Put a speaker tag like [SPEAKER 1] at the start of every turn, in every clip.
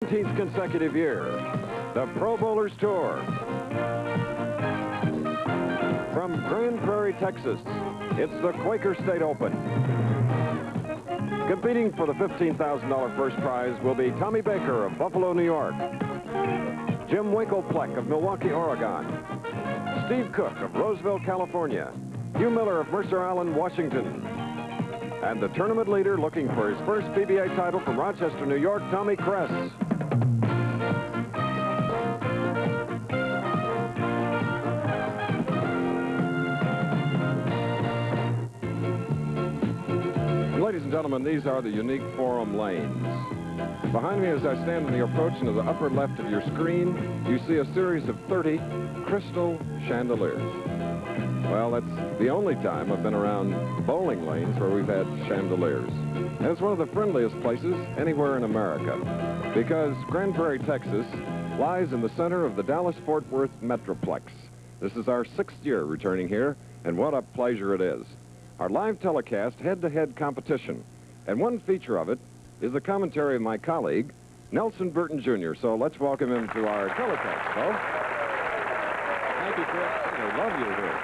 [SPEAKER 1] 17th consecutive year, the Pro Bowlers Tour. From Grand Prairie, Texas, it's the Quaker State Open. Competing for the $15,000 first prize will be Tommy Baker of Buffalo, New York, Jim Winklepleck of Milwaukee, Oregon, Steve Cook of Roseville, California, Hugh Miller of Mercer Island, Washington, and the tournament leader looking for his first PBA title from Rochester, New York, Tommy Kress. Ladies and gentlemen, these are the unique forum lanes. Behind me as I stand in the approach into the upper left of your screen, you see a series of 30 crystal chandeliers. Well, that's the only time I've been around bowling lanes where we've had chandeliers. And it's one of the friendliest places anywhere in America because Grand Prairie, Texas lies in the center of the Dallas-Fort Worth Metroplex. This is our 6th year returning here, and what a pleasure it is. Our live telecast head-to-head competition, and one feature of it is the commentary of my colleague, Nelson Burton Jr. So let's welcome him to our telecast, folks.
[SPEAKER 2] Thank you, Chris.
[SPEAKER 1] I love you here.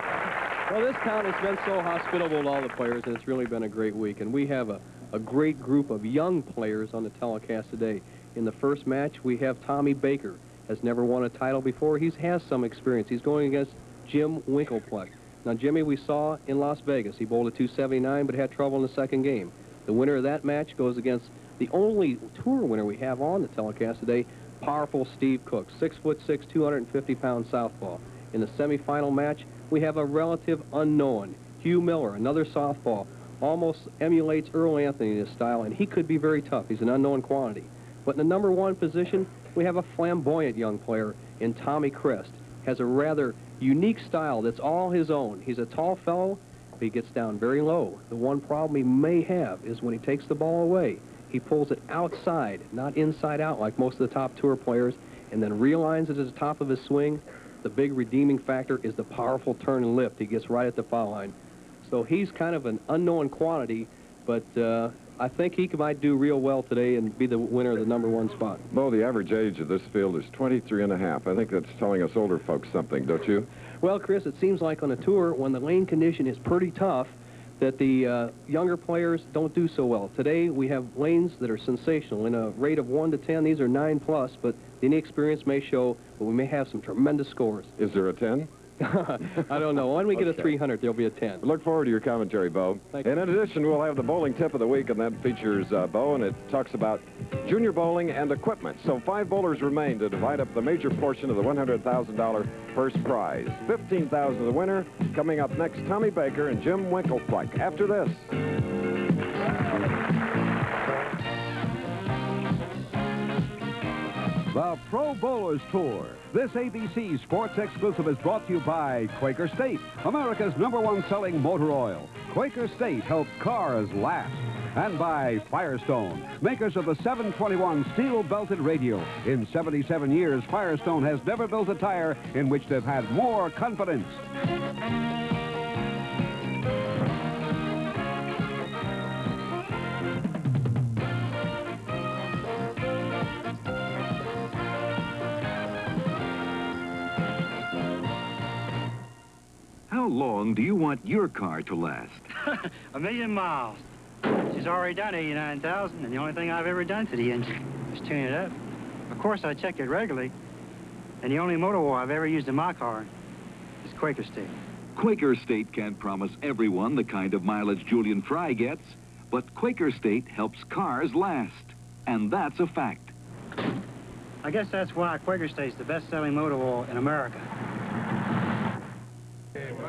[SPEAKER 2] Well, this town has been so hospitable to all the players, and it's really been a great week. And we have a great group of young players on the telecast today. In the first match, we have Tommy Baker. Has never won a title before. He has some experience. He's going against Jim Winklepleck. Now, Jimmy, we saw in Las Vegas. He bowled a 279, but had trouble in the second game. The winner of that match goes against the only tour winner we have on the telecast today, powerful Steve Cook, 6'6", 250-pound southpaw. In the semifinal match, we have a relative unknown, Hugh Miller, another southpaw, almost emulates Earl Anthony in his style, and he could be very tough. He's an unknown quantity. But in the #1 position, we have a flamboyant young player in Tommy Kress. Has a rather unique style that's all his own. He's a tall fellow, but he gets down very low. The one problem he may have is when he takes the ball away, he pulls it outside, not inside out like most of the top tour players, and then realigns it at the top of his swing. The big redeeming factor is the powerful turn and lift he gets right at the foul line. So he's kind of an unknown quantity, but I think he might do real well today and be the winner of the #1 spot.
[SPEAKER 1] Bo, the average age of this field is 23 and a half. I think that's telling us older folks something, don't you?
[SPEAKER 2] Well, Chris, it seems like on a tour, when the lane condition is pretty tough, that the younger players don't do so well. Today, we have lanes that are sensational. In a rate of 1 to 10, these are 9+, but the inexperience may show that we may have some tremendous scores.
[SPEAKER 1] Is there a 10?
[SPEAKER 2] I don't know. When we get a 300, there'll be a 10.
[SPEAKER 1] Look forward to your commentary, Bo.
[SPEAKER 2] Thank you.
[SPEAKER 1] In addition, we'll have the bowling tip of the week, and that features Bo, and it talks about junior bowling and equipment. So 5 bowlers remain to divide up the major portion of the $100,000 first prize. $15,000 of the winner. Coming up next, Tommy Baker and Jim Winklepleck. After this.
[SPEAKER 3] The Pro Bowlers Tour. This ABC Sports exclusive is brought to you by Quaker State, America's #1 selling motor oil. Quaker State helps cars last. And by Firestone, makers of the 721 steel-belted radio. In 77 years, Firestone has never built a tire in which they've had more confidence.
[SPEAKER 4] How long do you want your car to last?
[SPEAKER 5] 1,000,000 miles. She's already done 89,000, and the only thing I've ever done to the engine is tune it up. Of course, I check it regularly, and the only motor oil I've ever used in my car is Quaker State.
[SPEAKER 4] Quaker State can't promise everyone the kind of mileage Julian Fry gets, but Quaker State helps cars last, and that's a fact.
[SPEAKER 5] I guess that's why Quaker State's the best-selling motor oil in America.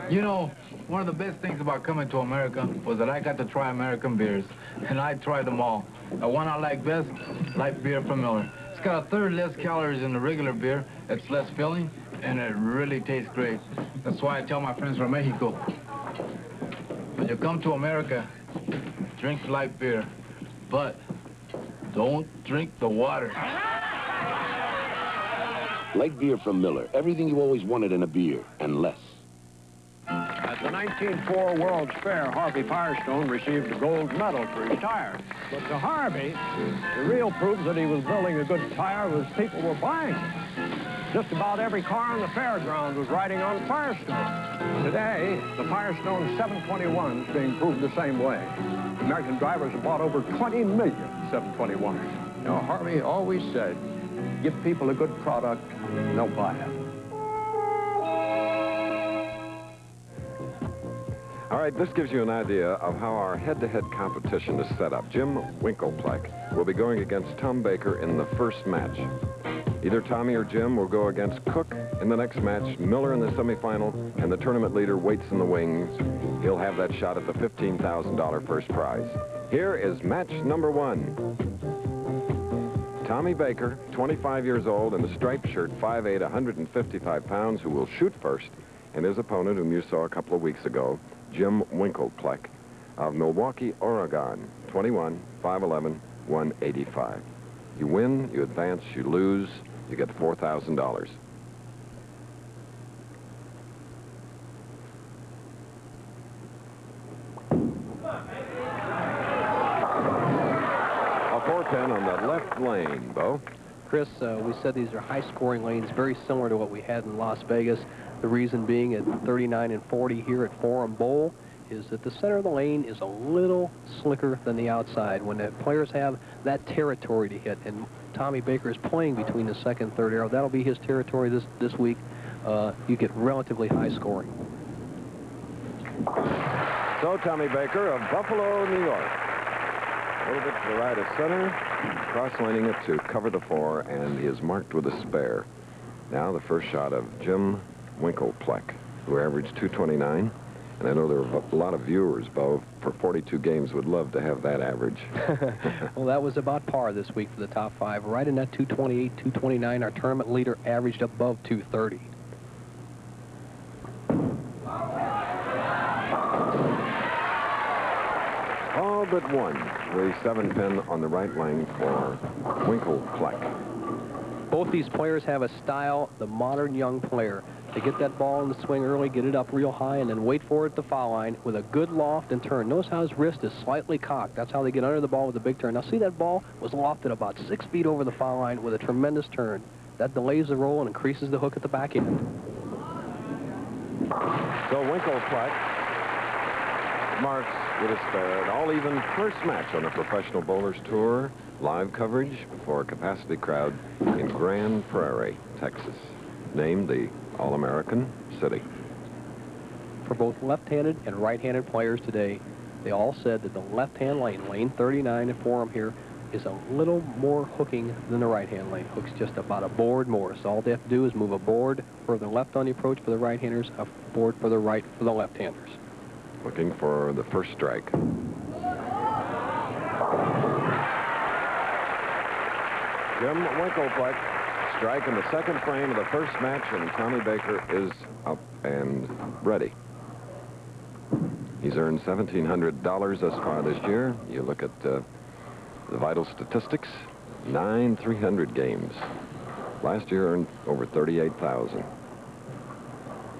[SPEAKER 6] You know, one of the best things about coming to America was that I got to try American beers, and I tried them all. The one I like best, light beer from Miller. It's got a third less calories than the regular beer, it's less filling, and it really tastes great. That's why I tell my friends from Mexico, when you come to America, drink light beer, but don't drink the water.
[SPEAKER 7] Light beer from Miller, everything you always wanted in a beer, and less. At the 1904 World's Fair, Harvey Firestone received a gold medal for his tires. But to Harvey, the real proof that he was building a good tire was people were buying it. Just about every car on the fairground was riding on Firestone. Today, the Firestone 721 is being proved the same way. American drivers have bought over 20 million 721s. You know, Harvey always said, give people a good product, and they'll buy it.
[SPEAKER 1] All right, this gives you an idea of how our head-to-head competition is set up. Jim Winklepleck will be going against Tom Baker in the first match. Either Tommy or Jim will go against Cook in the next match, Miller in the semifinal, and the tournament leader waits in the wings. He'll have that shot at the $15,000 first prize. Here is match number 1. Tommy Baker, 25 years old, in a striped shirt, 5'8", 155 pounds, who will shoot first, and his opponent, whom you saw a couple of weeks ago, Jim Winklepleck of Milwaukee, Oregon, 21, 5'11", 185. You win, you advance, you lose, you get $4,000. A 410 on the left lane, Bo.
[SPEAKER 2] Chris, we said these are high-scoring lanes, very similar to what we had in Las Vegas. The reason being at 39 and 40 here at Forum Bowl is that the center of the lane is a little slicker than the outside. When the players have that territory to hit, and Tommy Baker is playing between the second and third arrow, that'll be his territory this week. You get relatively high scoring.
[SPEAKER 1] So Tommy Baker of Buffalo, New York. A little bit to the right of center, cross-lining it to cover the 4, and he is marked with a spare. Now the first shot of Jim Winklepleck, who averaged 229. And I know there are a lot of viewers, Bo, for 42 games would love to have that average.
[SPEAKER 2] Well, that was about par this week for the top 5. Right in that 228, 229. Our tournament leader averaged above 230.
[SPEAKER 1] All but one. The 7-pin on the right lane for Winklepleck.
[SPEAKER 2] Both these players have a style, the modern young player. They get that ball in the swing early, get it up real high, and then wait for it at the foul line with a good loft and turn. Notice how his wrist is slightly cocked. That's how they get under the ball with a big turn. Now, see, that ball was lofted about 6 feet over the foul line with a tremendous turn. That delays the roll and increases the hook at the back end.
[SPEAKER 1] So Winklepleck marks with a spare. An all-even first match on the Professional Bowlers Tour. Live coverage before a capacity crowd in Grand Prairie, Texas. Named the All-American City.
[SPEAKER 2] For both left-handed and right-handed players today, they all said that the left-hand lane, lane 39 at Forum here, is a little more hooking than the right-hand lane. Hooks just about a board more. So all they have to do is move a board further left on the approach for the right-handers, a board further right for the left-handers.
[SPEAKER 1] Looking for the first strike. Jim Winklepleck, strike in the second frame of the first match, and Tommy Baker is up and ready. He's earned $1,700 thus far this year. You look at the vital statistics, 9 300 games. Last year earned over $38,000.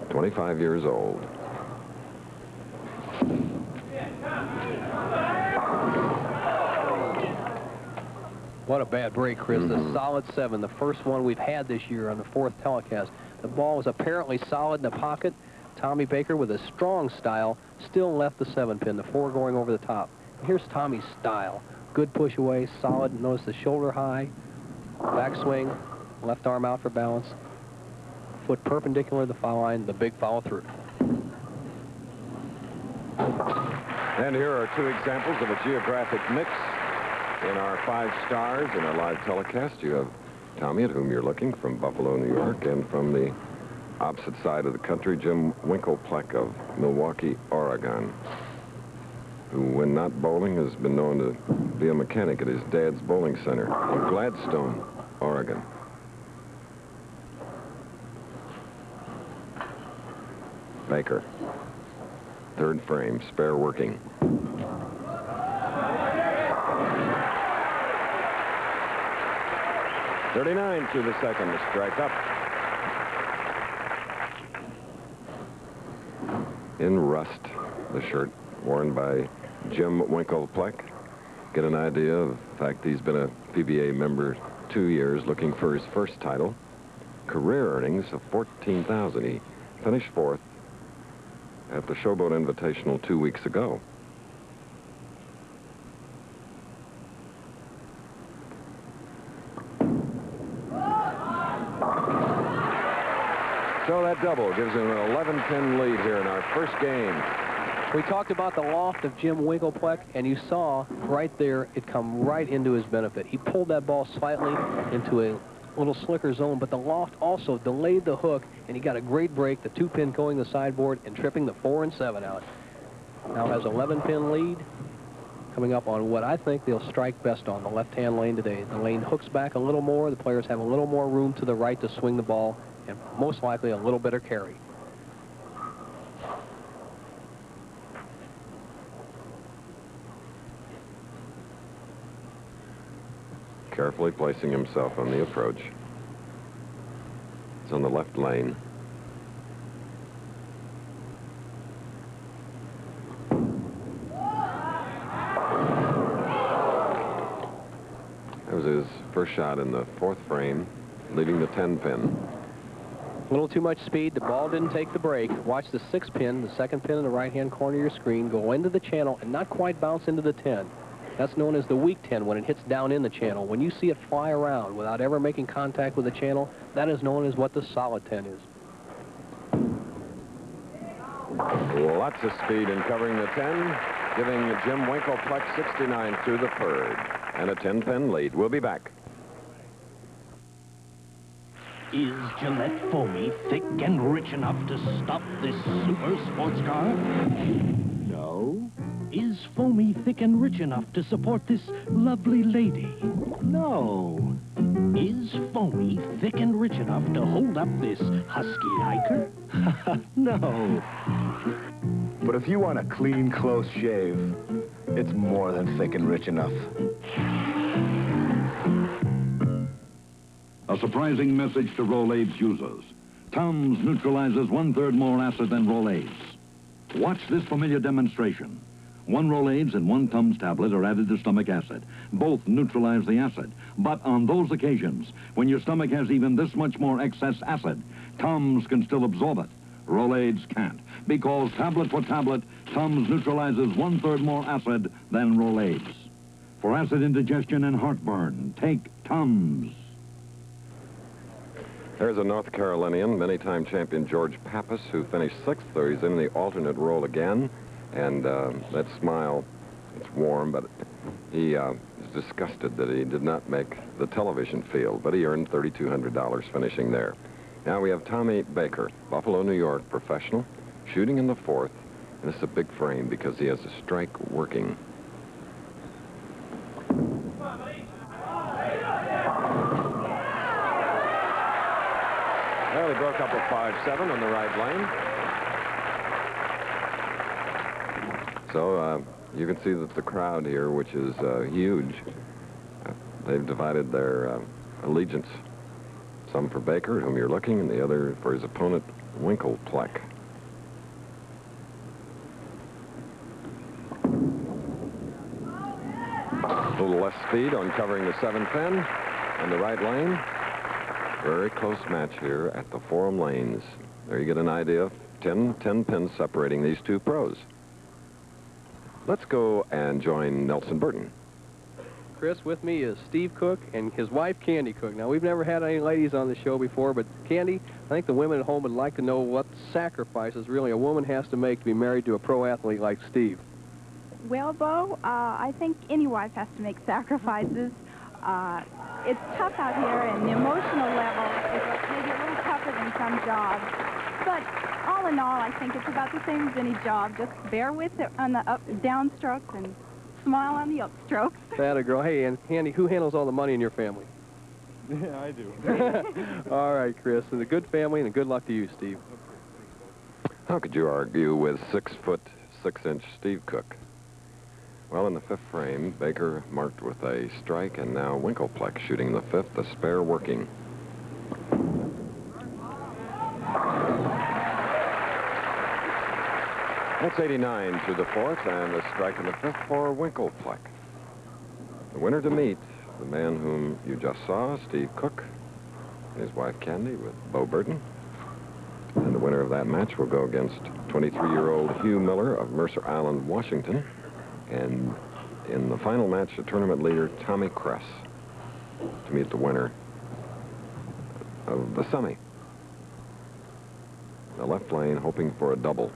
[SPEAKER 1] 25 years old.
[SPEAKER 2] What a bad break, Chris. The solid 7, the first one we've had this year on the 4th telecast. The ball was apparently solid in the pocket. Tommy Baker, with a strong style, still left the 7-pin, the 4 going over the top. Here's Tommy's style. Good push away, solid. Notice the shoulder high, backswing, left arm out for balance, foot perpendicular to the foul line, the big follow through.
[SPEAKER 1] And here are 2 examples of a geographic mix. In our 5 stars in our live telecast, you have Tommy, at whom you're looking, from Buffalo, New York, and from the opposite side of the country, Jim Winklepleck of Milwaukee, Oregon, who, when not bowling, has been known to be a mechanic at his dad's bowling center in Gladstone, Oregon. Baker, 3rd frame, spare working. .39 through the second, the strike up. in rust, the shirt worn by Jim Winklepleck. Get an idea of the fact he's been a PBA member 2 years, looking for his first title. Career earnings of $14,000. He finished 4th at the Showboat Invitational 2 weeks ago. So that double gives him an 11-pin lead here in our first game.
[SPEAKER 2] We talked about the loft of Jim Winklepleck, and you saw right there it come right into his benefit. He pulled that ball slightly into a little slicker zone, but the loft also delayed the hook, and he got a great break, the 2-pin going the sideboard and tripping the 4 and 7 out. Now has 11-pin lead, coming up on what I think they'll strike best on, the left-hand lane today. The lane hooks back a little more, the players have a little more room to the right to swing the ball, and most likely a little better carry.
[SPEAKER 1] Carefully placing himself on the approach. It's on the left lane. That was his first shot in the 4th frame, leaving the 10-pin.
[SPEAKER 2] A little too much speed. The ball didn't take the break. Watch the 6-pin, the 2nd pin in the right-hand corner of your screen, go into the channel and not quite bounce into the 10. That's known as the weak 10 when it hits down in the channel. When you see it fly around without ever making contact with the channel, that is known as what the solid 10 is.
[SPEAKER 1] Lots of speed in covering the 10, giving Jim Winklepleck 69 through the 3rd. And a 10-pin lead. We'll be back.
[SPEAKER 8] Is Gillette Foamy thick and rich enough to stop this super sports car? No. Is Foamy thick and rich enough to support this lovely lady? No. Is Foamy thick and rich enough to hold up this husky hiker? No.
[SPEAKER 9] But if you want a clean, close shave, it's more than thick and rich enough.
[SPEAKER 4] A surprising message to Rolaids users. Tums neutralizes 1/3 more acid than Rolaids. Watch this familiar demonstration. 1 Rolaids and 1 Tums tablet are added to stomach acid. Both neutralize the acid. But on those occasions, when your stomach has even this much more excess acid, Tums can still absorb it. Rolaids can't, because tablet for tablet, Tums neutralizes 1/3 more acid than Rolaids. For acid indigestion and heartburn, take Tums.
[SPEAKER 1] There's a North Carolinian, many-time champion George Pappas, who finished 6th, though he's in the alternate role again. And that smile, it's warm, but he is disgusted that he did not make the television field, but he earned $3,200 finishing there. Now we have Tommy Baker, Buffalo, New York, professional, shooting in the 4th. And this is a big frame because he has a strike working. Well, he broke up a 5-7 on the right lane. So you can see that the crowd here, which is huge, they've divided their allegiance. Some for Baker, at whom you're looking, and the other for his opponent, Winklepleck. A little less speed on covering the 7-pin on the right lane. Very close match here at the Forum Lanes. There you get an idea of 10 pins separating these two pros. Let's go and join Nelson Burton.
[SPEAKER 2] Chris, with me is Steve Cook and his wife, Candy Cook. Now, we've never had any ladies on the show before, but Candy, I think the women at home would like to know what sacrifices really a woman has to make to be married to a pro athlete like Steve.
[SPEAKER 10] Well, Bo, I think any wife has to make sacrifices. It's tough out here, and the emotional level is maybe a little tougher than some jobs. But all in all, I think it's about the same as any job. Just bear with it on the down strokes and smile on the up strokes.
[SPEAKER 2] That a girl. Hey, and Candy, who handles all the money in your family?
[SPEAKER 11] Yeah, I do.
[SPEAKER 2] All right, Chris. And a good family, and good luck to you, Steve.
[SPEAKER 1] How could you argue with 6-foot, 6-inch Steve Cook? Well, in the 5th frame, Baker marked with a strike, and now Winklepleck shooting the 5th, the spare working. That's 89 through the fourth, and a strike in the fifth for Winklepleck. The winner to meet, the man whom you just saw, Steve Cook, and his wife Candy with Bo Burton. And the winner of that match will go against 23-year-old Hugh Miller of Mercer Island, Washington. And in the final match, the tournament leader, Tommy Kress, to meet the winner of the semi. The left lane hoping for a double.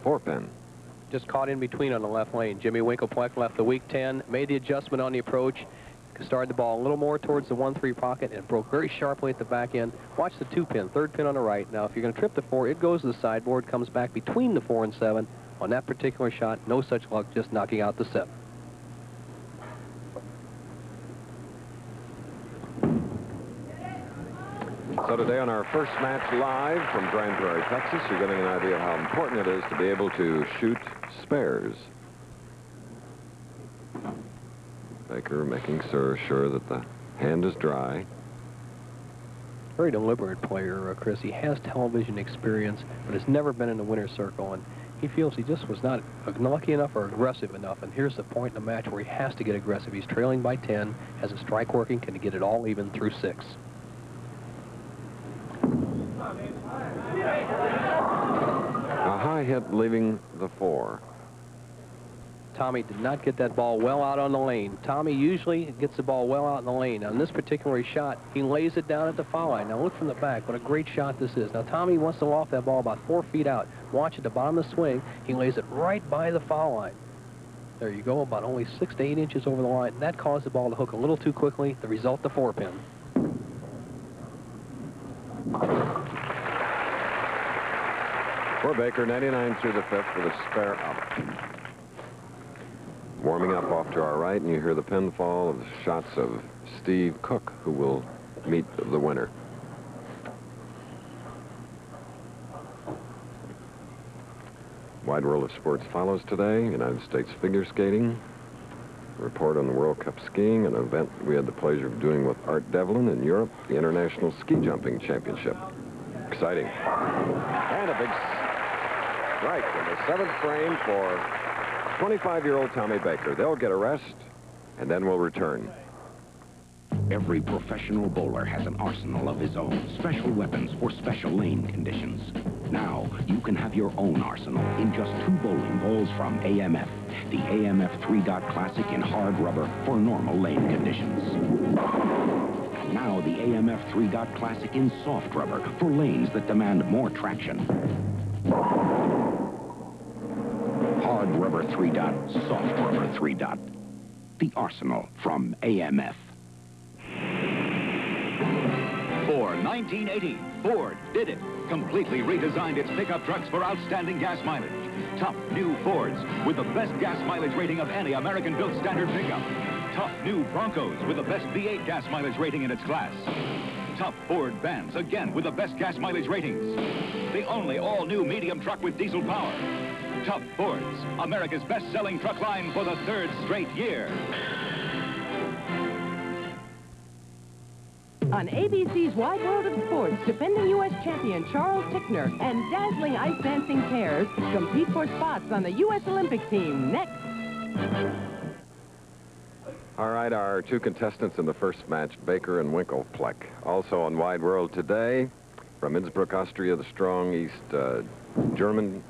[SPEAKER 1] Four pin.
[SPEAKER 2] Just caught in between on the left lane. Jimmy Winklepleck left the weak 10, made the adjustment on the approach, started the ball a little more towards the 1-3 pocket, and broke very sharply at the back end. Watch the 2-pin, third pin on the right. Now, if you're going to trip the 4, it goes to the sideboard, comes back between the 4 and 7. On that particular shot, no such luck, just knocking out the 7.
[SPEAKER 1] So today on our first match live from Grand Prairie, Texas, you're getting an idea of how important it is to be able to shoot spares. Baker making sure that the hand is dry.
[SPEAKER 2] Very deliberate player, Chris. He has television experience, but has never been in the winner's circle, and he feels he just was not lucky enough or aggressive enough. And here's the point in the match where he has to get aggressive. He's trailing by 10, has a strike working, can get it all even through 6.
[SPEAKER 1] A high hit leaving the 4.
[SPEAKER 2] Tommy did not get that ball well out on the lane. Tommy usually gets the ball well out in the lane. On this particular shot, he lays it down at the foul line. Now look from the back. What a great shot this is. Now Tommy wants to loft that ball about 4 feet out. Watch at the bottom of the swing. He lays it right by the foul line. There you go, about only 6 to 8 inches over the line. That caused the ball to hook a little too quickly. The result, the 4-pin.
[SPEAKER 1] For Baker, 99 through the fifth with a spare up. Warming up off to our right, and you hear the pinfall of the shots of Steve Cook, who will meet the winner. Wide World of Sports follows today. United States figure skating. A report on the World Cup skiing, an event we had the pleasure of doing with Art Devlin in Europe, the International Ski Jumping Championship. Exciting. And a big strike in the 7th frame for 25-year-old Tommy Baker. They'll get a rest, and then we'll return.
[SPEAKER 12] Every professional bowler has an arsenal of his own, special weapons for special lane conditions. Now, you can have your own arsenal in just 2 bowling balls from AMF. The AMF 3-Dot Classic in hard rubber for normal lane conditions. Now, the AMF 3-Dot Classic in soft rubber for lanes that demand more traction. Hard rubber 3-Dot, soft rubber 3-Dot. The arsenal from AMF.
[SPEAKER 13] For 1980, Ford did it. Completely redesigned its pickup trucks for outstanding gas mileage. Tough new Fords with the best gas mileage rating of any American-built standard pickup. Tough new Broncos with the best V8 gas mileage rating in its class. Tough Ford vans, again with the best gas mileage ratings. The only all-new medium truck with diesel power. Tough Fords, America's best-selling truck line for the 3rd straight year.
[SPEAKER 14] On ABC's Wide World of Sports, defending U.S. champion Charles Tickner and dazzling ice dancing pairs compete for spots on the U.S. Olympic team. Next.
[SPEAKER 1] All right, our 2 contestants in the first match, Baker and Winklepleck. Also on Wide World today, from Innsbruck, Austria, the strong East German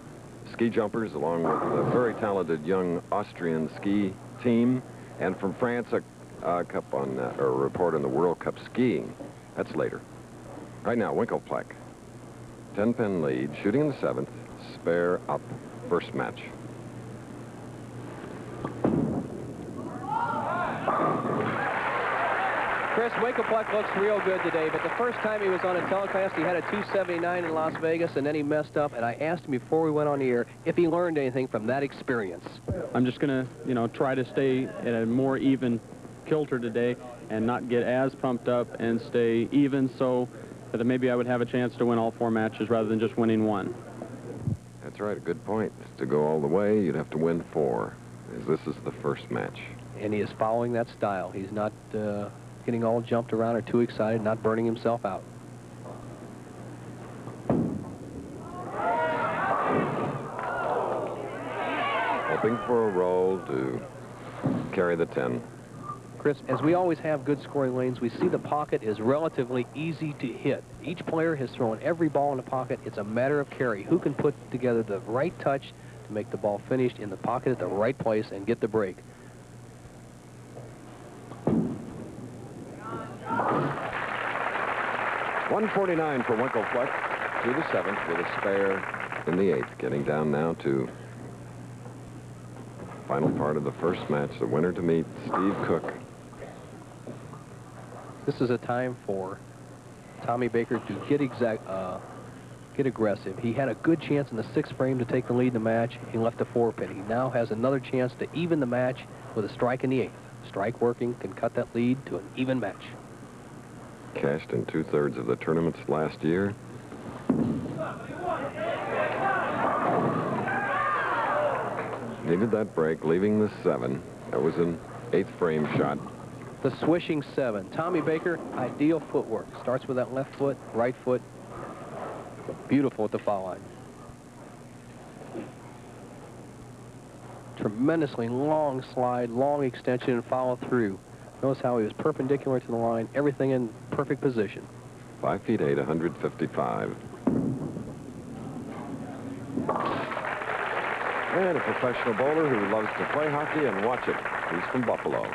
[SPEAKER 1] ski jumpers, along with a very talented young Austrian ski team. And from France, a report on the World Cup skiing. That's later. Right now, Winklepleck, 10-pin lead, shooting in the 7th, spare up, first match.
[SPEAKER 2] Chris, Winklepleck looks real good today, but the first time he was on a telecast, he had a 279 in Las Vegas, and then he messed up, and I asked him before we went on the air if he learned anything from that experience.
[SPEAKER 11] I'm just going to, try to stay at a more even kilter today and not get as pumped up and stay even so that maybe I would have a chance to win all 4 matches rather than just winning 1.
[SPEAKER 1] That's right, a good point. To go all the way, you'd have to win 4, as this is the first match.
[SPEAKER 2] And he is following that style. He's not getting all jumped around or too excited, not burning himself out.
[SPEAKER 1] Hoping for a roll to carry the 10.
[SPEAKER 2] Chris, as we always have good scoring lanes, we see the pocket is relatively easy to hit. Each player has thrown every ball in the pocket. It's a matter of carry. Who can put together the right touch to make the ball finished in the pocket at the right place and get the break?
[SPEAKER 1] $149 for Winkleplex to the 7th with a spare in the 8th. Getting down now to final part of the first match. The winner to meet Steve Cook.
[SPEAKER 2] This is a time for Tommy Baker to get aggressive. He had a good chance in the 6th frame to take the lead in the match. He left a 4-pin. He now has another chance to even the match with a strike in the 8th. Strike working can cut that lead to an even match.
[SPEAKER 1] Cashed in 2/3 of the tournaments last year. Needed that break, leaving the 7. That was an 8th frame shot.
[SPEAKER 2] The swishing 7. Tommy Baker, ideal footwork. Starts with that left foot, right foot. Beautiful at the foul line. Tremendously long slide, long extension, and follow through. Notice how he was perpendicular to the line, everything in perfect position.
[SPEAKER 1] 5 feet 8, 155. And a professional bowler who loves to play hockey and watch it. He's from Buffalo.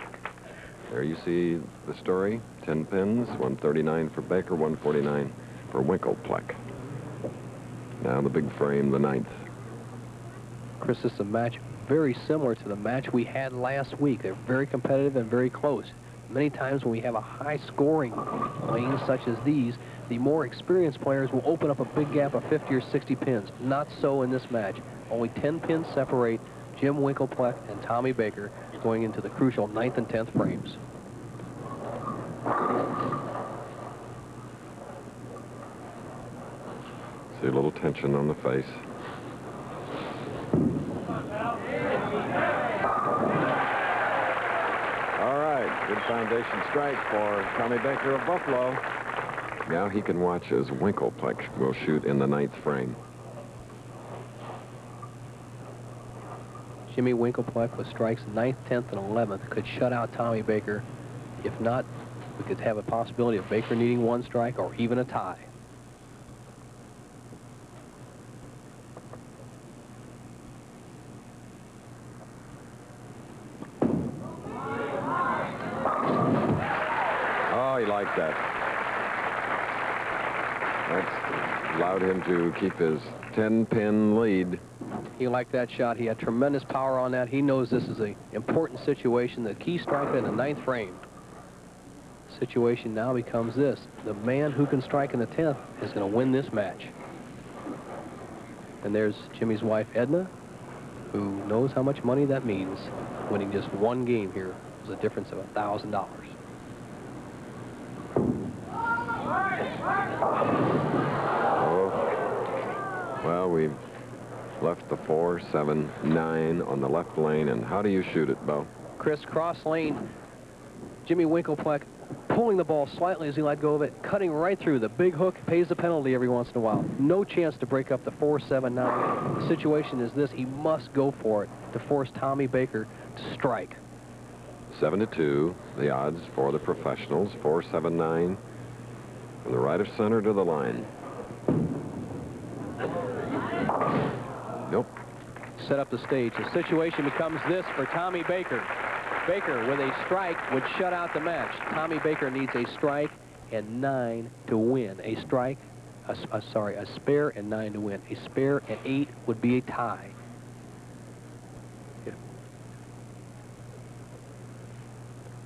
[SPEAKER 1] There you see the story. 10 pins, 139 for Baker, 149 for Winkleplex. Now the big frame, the 9th.
[SPEAKER 2] Chris, this is a match very similar to the match we had last week. They're very competitive and very close. Many times when we have a high-scoring lane such as these, the more experienced players will open up a big gap of 50 or 60 pins. Not so in this match. Only 10 pins separate Jim Winkleplex and Tommy Baker going into the crucial 9th and 10th frames.
[SPEAKER 1] See a little tension on the face. All right, good foundation strike for Tommy Baker of Buffalo. Now he can watch as Winkleplex will shoot in the 9th frame.
[SPEAKER 2] Jimmy Winkleplex with strikes 9th, 10th, and 11th could shut out Tommy Baker. If not, we could have a possibility of Baker needing 1 strike or even a tie.
[SPEAKER 1] Oh, he liked that. That's allowed him to keep his 10-pin lead.
[SPEAKER 2] He liked that shot. He had tremendous power on that. He knows this is an important situation. The key strike in the 9th frame. Situation now becomes this. The man who can strike in the 10th is going to win this match. And there's Jimmy's wife, Edna, who knows how much money that means. Winning just 1 game here is a difference of $1,000.
[SPEAKER 1] Oh, well, we've left the 4, 7, 9 on the left lane. And how do you shoot it, Bo?
[SPEAKER 2] Chris, cross lane. Jimmy Winkleplex pulling the ball slightly as he let go of it, cutting right through. The big hook pays the penalty every once in a while. No chance to break up the 4, 7, 9. The situation is this. He must go for it to force Tommy Baker to strike.
[SPEAKER 1] 7-2, the odds for the professionals. 4, 7, 9. From the right of center to the line. Nope.
[SPEAKER 2] Set up the stage. The situation becomes this for Tommy Baker. Baker with a strike would shut out the match. Tommy Baker needs a strike and 9 to win. A strike, a spare and 9 to win. A spare and 8 would be a tie.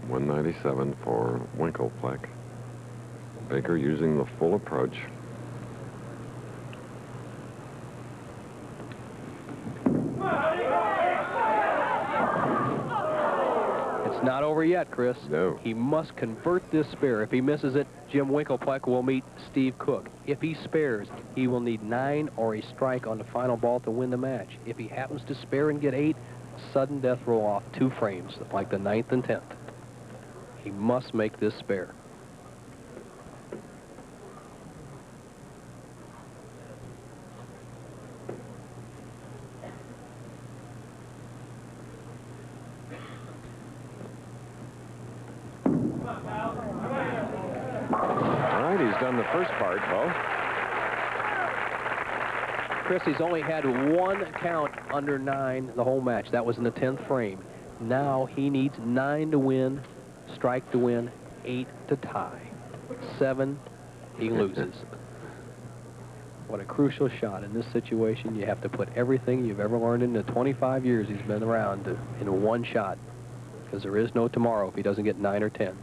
[SPEAKER 1] $197 for Winkleplex. Baker using the full approach.
[SPEAKER 2] It's not over yet, Chris.
[SPEAKER 1] No.
[SPEAKER 2] He must convert this spare. If he misses it, Jim Winkleplex will meet Steve Cook. If he spares, he will need 9 or a strike on the final ball to win the match. If he happens to spare and get 8, sudden death roll off 2 frames, like the 9th and 10th. He must make this spare.
[SPEAKER 1] All right, he's done the first part, Bo.
[SPEAKER 2] Chris, he's only had one count under 9 the whole match. That was in the 10th frame. Now he needs 9 to win, strike to win, 8 to tie. 7, he loses. What a crucial shot in this situation. You have to put everything you've ever learned in the 25 years he's been around in one shot, because there is no tomorrow if he doesn't get 9 or 10.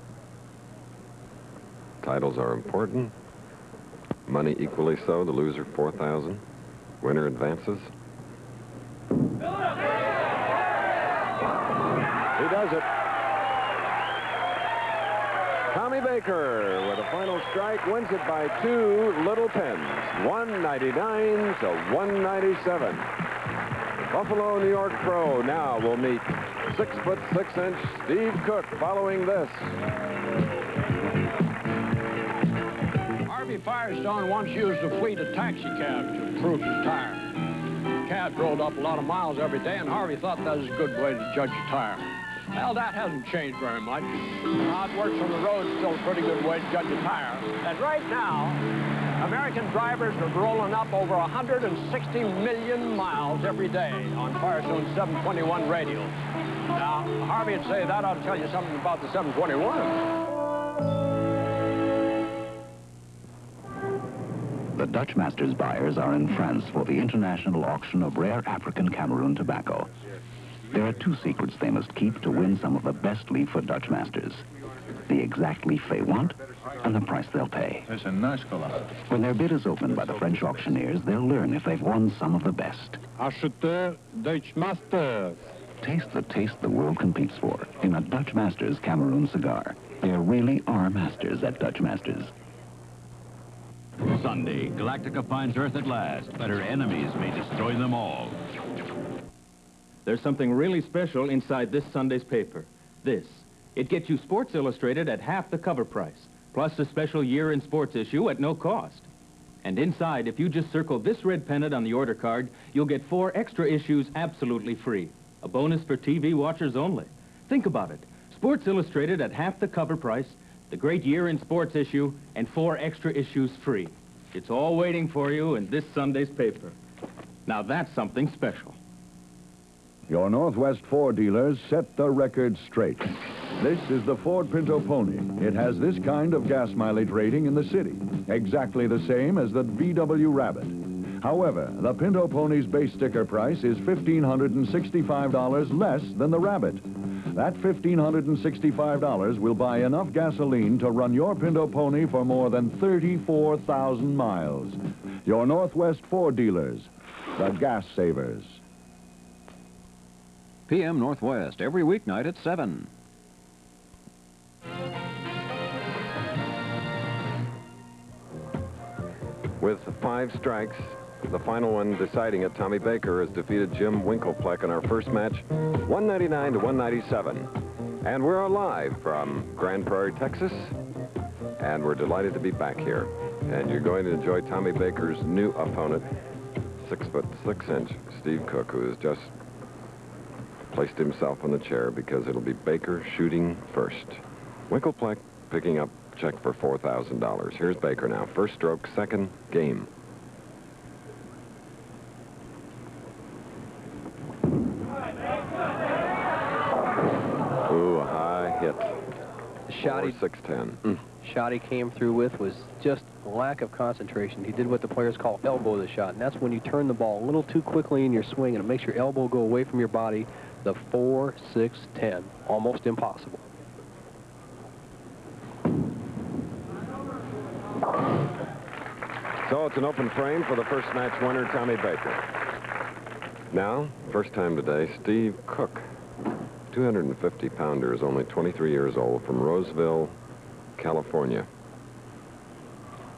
[SPEAKER 1] Titles are important. Money equally so. The loser, $4,000. Winner advances. He does it. Tommy Baker, with a final strike, wins it by 2 little pens, 199 to 197. Buffalo, New York pro now will meet 6'6" Steve Cook following this.
[SPEAKER 7] Harvey Firestone once used a fleet of taxi cabs to prove his tire. Cabs rolled up a lot of miles every day, and Harvey thought that was a good way to judge a tire. Well, that hasn't changed very much. How it works on the road is still a pretty good way to judge a tire. And right now, American drivers are rolling up over 160 million miles every day on Firestone's 721 radio. Now, Harvey would say that ought to tell you something about the 721.
[SPEAKER 12] The Dutch Masters buyers are in France for the international auction of rare African Cameroon tobacco. There are 2 secrets they must keep to win some of the best leaf for Dutch Masters. The exact leaf they want and the price they'll pay.
[SPEAKER 15] It's a nice color.
[SPEAKER 12] When their bid is opened by the French auctioneers, they'll learn if they've won some of the best.
[SPEAKER 15] Acheteur Dutch Masters.
[SPEAKER 12] Taste the taste the world competes for in a Dutch Masters Cameroon cigar. There really are masters at Dutch Masters.
[SPEAKER 16] Sunday, Galactica finds Earth at last, but her enemies may destroy them all.
[SPEAKER 17] There's something really special inside this Sunday's paper. This. It gets you Sports Illustrated at half the cover price, plus a special Year in Sports issue at no cost. And inside, if you just circle this red pennant on the order card, you'll get 4 extra issues absolutely free. A bonus for TV watchers only. Think about it. Sports Illustrated at half the cover price, the great Year in Sports issue, and 4 extra issues free. It's all waiting for you in this Sunday's paper. Now that's something special.
[SPEAKER 18] Your Northwest Ford dealers set the record straight. This is the Ford Pinto Pony. It has this kind of gas mileage rating in the city, exactly the same as the VW Rabbit. However, the Pinto Pony's base sticker price is $1,565 less than the Rabbit. That $1,565 will buy enough gasoline to run your Pinto Pony for more than 34,000 miles. Your Northwest Ford dealers, the gas savers.
[SPEAKER 19] PM Northwest, every weeknight at 7.
[SPEAKER 1] With 5 strikes, the final one deciding it, Tommy Baker has defeated Jim Winklepleck in our first match, 199 to 197. And we're live from Grand Prairie, Texas, and we're delighted to be back here. And you're going to enjoy Tommy Baker's new opponent, 6'6" Steve Cook, who has just placed himself on the chair because it'll be Baker shooting first. Winklepleck picking up check for $4,000. Here's Baker now. First stroke, second game. Ooh, a high hit.
[SPEAKER 2] The shot
[SPEAKER 1] 610.
[SPEAKER 2] Shot he came through with was just a lack of concentration. He did what the players call elbow the shot, and that's when you turn the ball a little too quickly in your swing and it makes your elbow go away from your body. The 4, 6, 10. Almost impossible.
[SPEAKER 1] So it's an open frame for the first match winner, Tommy Baker. Now, first time today, Steve Cook. 250-pounder, is only 23 years old, from Roseville, California.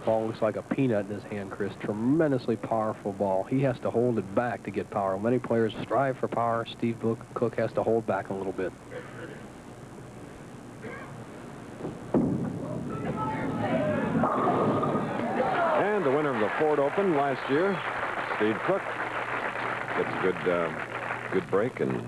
[SPEAKER 2] Ball looks like a peanut in his hand, Chris. Tremendously powerful ball. He has to hold it back to get power. Many players strive for power. Steve Cook has to hold back a little bit.
[SPEAKER 1] the Ford Open last year. Steve Cook gets a good break and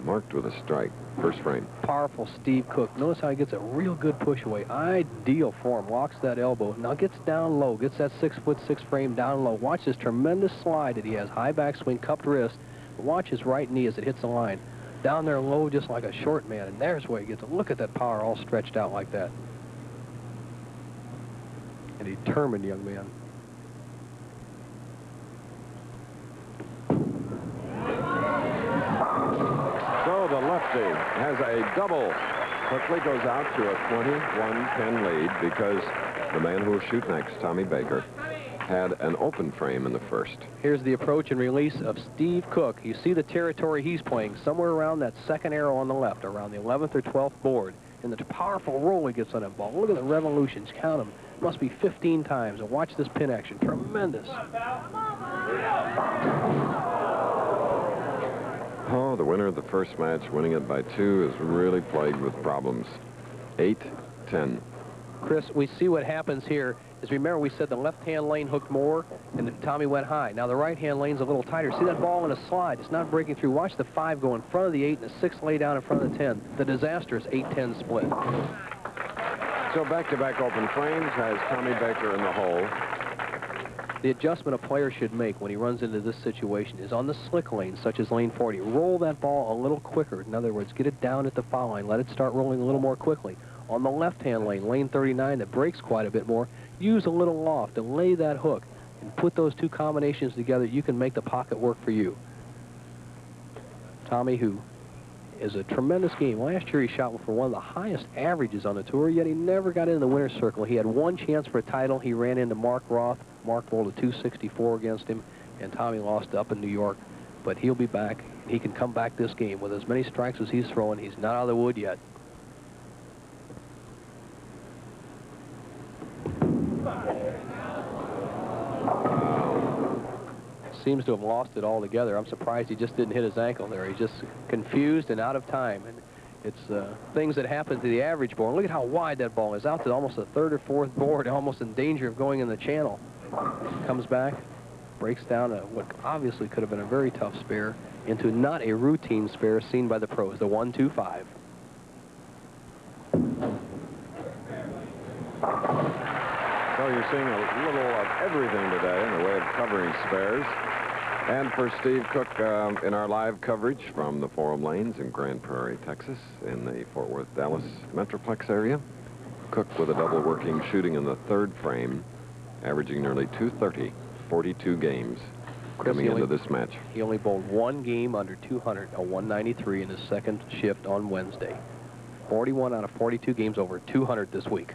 [SPEAKER 1] marked with a strike. First frame.
[SPEAKER 2] Powerful Steve Cook. Notice how he gets a real good push away. Ideal for him. Locks that elbow. Now gets down low. Gets that 6'6" frame down low. Watch this tremendous slide that he has. High backswing, cupped wrist. But watch his right knee as it hits the line. Down there low just like a short man. And there's where he gets a look at that power all stretched out like that. A determined young man.
[SPEAKER 1] So the lefty has a double. Quickly goes out to a 21-10 lead because the man who will shoot next, Tommy Baker, had an open frame in the first.
[SPEAKER 2] Here's the approach and release of Steve Cook. You see the territory he's playing somewhere around that second arrow on the left, around the 11th or 12th board. And the powerful roll he gets on that ball. Look at the revolutions. Count them. Must be 15 times. And watch this pin action. Tremendous.
[SPEAKER 1] Oh, the winner of the first match, winning it by 2, is really plagued with problems. 8-10.
[SPEAKER 2] Chris, we see what happens here is, remember, we said the left-hand lane hooked more and Tommy went high. Now the right-hand lane's a little tighter. See that ball in a slide? It's not breaking through. Watch the 5 go in front of the 8 and the 6 lay down in front of the 10. The disastrous 8-10 split.
[SPEAKER 1] So back-to-back open frames has Tommy Baker in the hole.
[SPEAKER 2] The adjustment a player should make when he runs into this situation is on the slick lane, such as lane 40. Roll that ball a little quicker. In other words, get it down at the foul line. Let it start rolling a little more quickly. On the left-hand lane, lane 39, that breaks quite a bit more, use a little loft and lay that hook. And put those two combinations together, you can make the pocket work for you. Tommy, who is a tremendous game. Last year he shot for one of the highest averages on the tour, yet he never got in the winner's circle. He had one chance for a title. He ran into Mark Roth. Mark rolled a 264 against him, and Tommy lost up in New York. But he'll be back. He can come back this game with as many strikes as he's throwing. He's not out of the wood yet. Seems to have lost it altogether. I'm surprised he just didn't hit his ankle there. He's just confused and out of time. And it's things that happen to the average ball. Look at how wide that ball is, out to almost the 3rd or 4th board, almost in danger of going in the channel. Comes back, breaks down what obviously could have been a very tough spare into not a routine spare seen by the pros, the 1-2-5.
[SPEAKER 1] So you're seeing a little of everything today in the way of covering spares. And for Steve Cook, in our live coverage from the Forum Lanes in Grand Prairie, Texas, in the Fort Worth, Dallas Metroplex area, Cook with a double working, shooting in the 3rd frame, averaging nearly 230, 42 games coming into this match.
[SPEAKER 2] He only bowled one game under 200, a 193 in his second shift on Wednesday. 41 out of 42 games over 200 this week.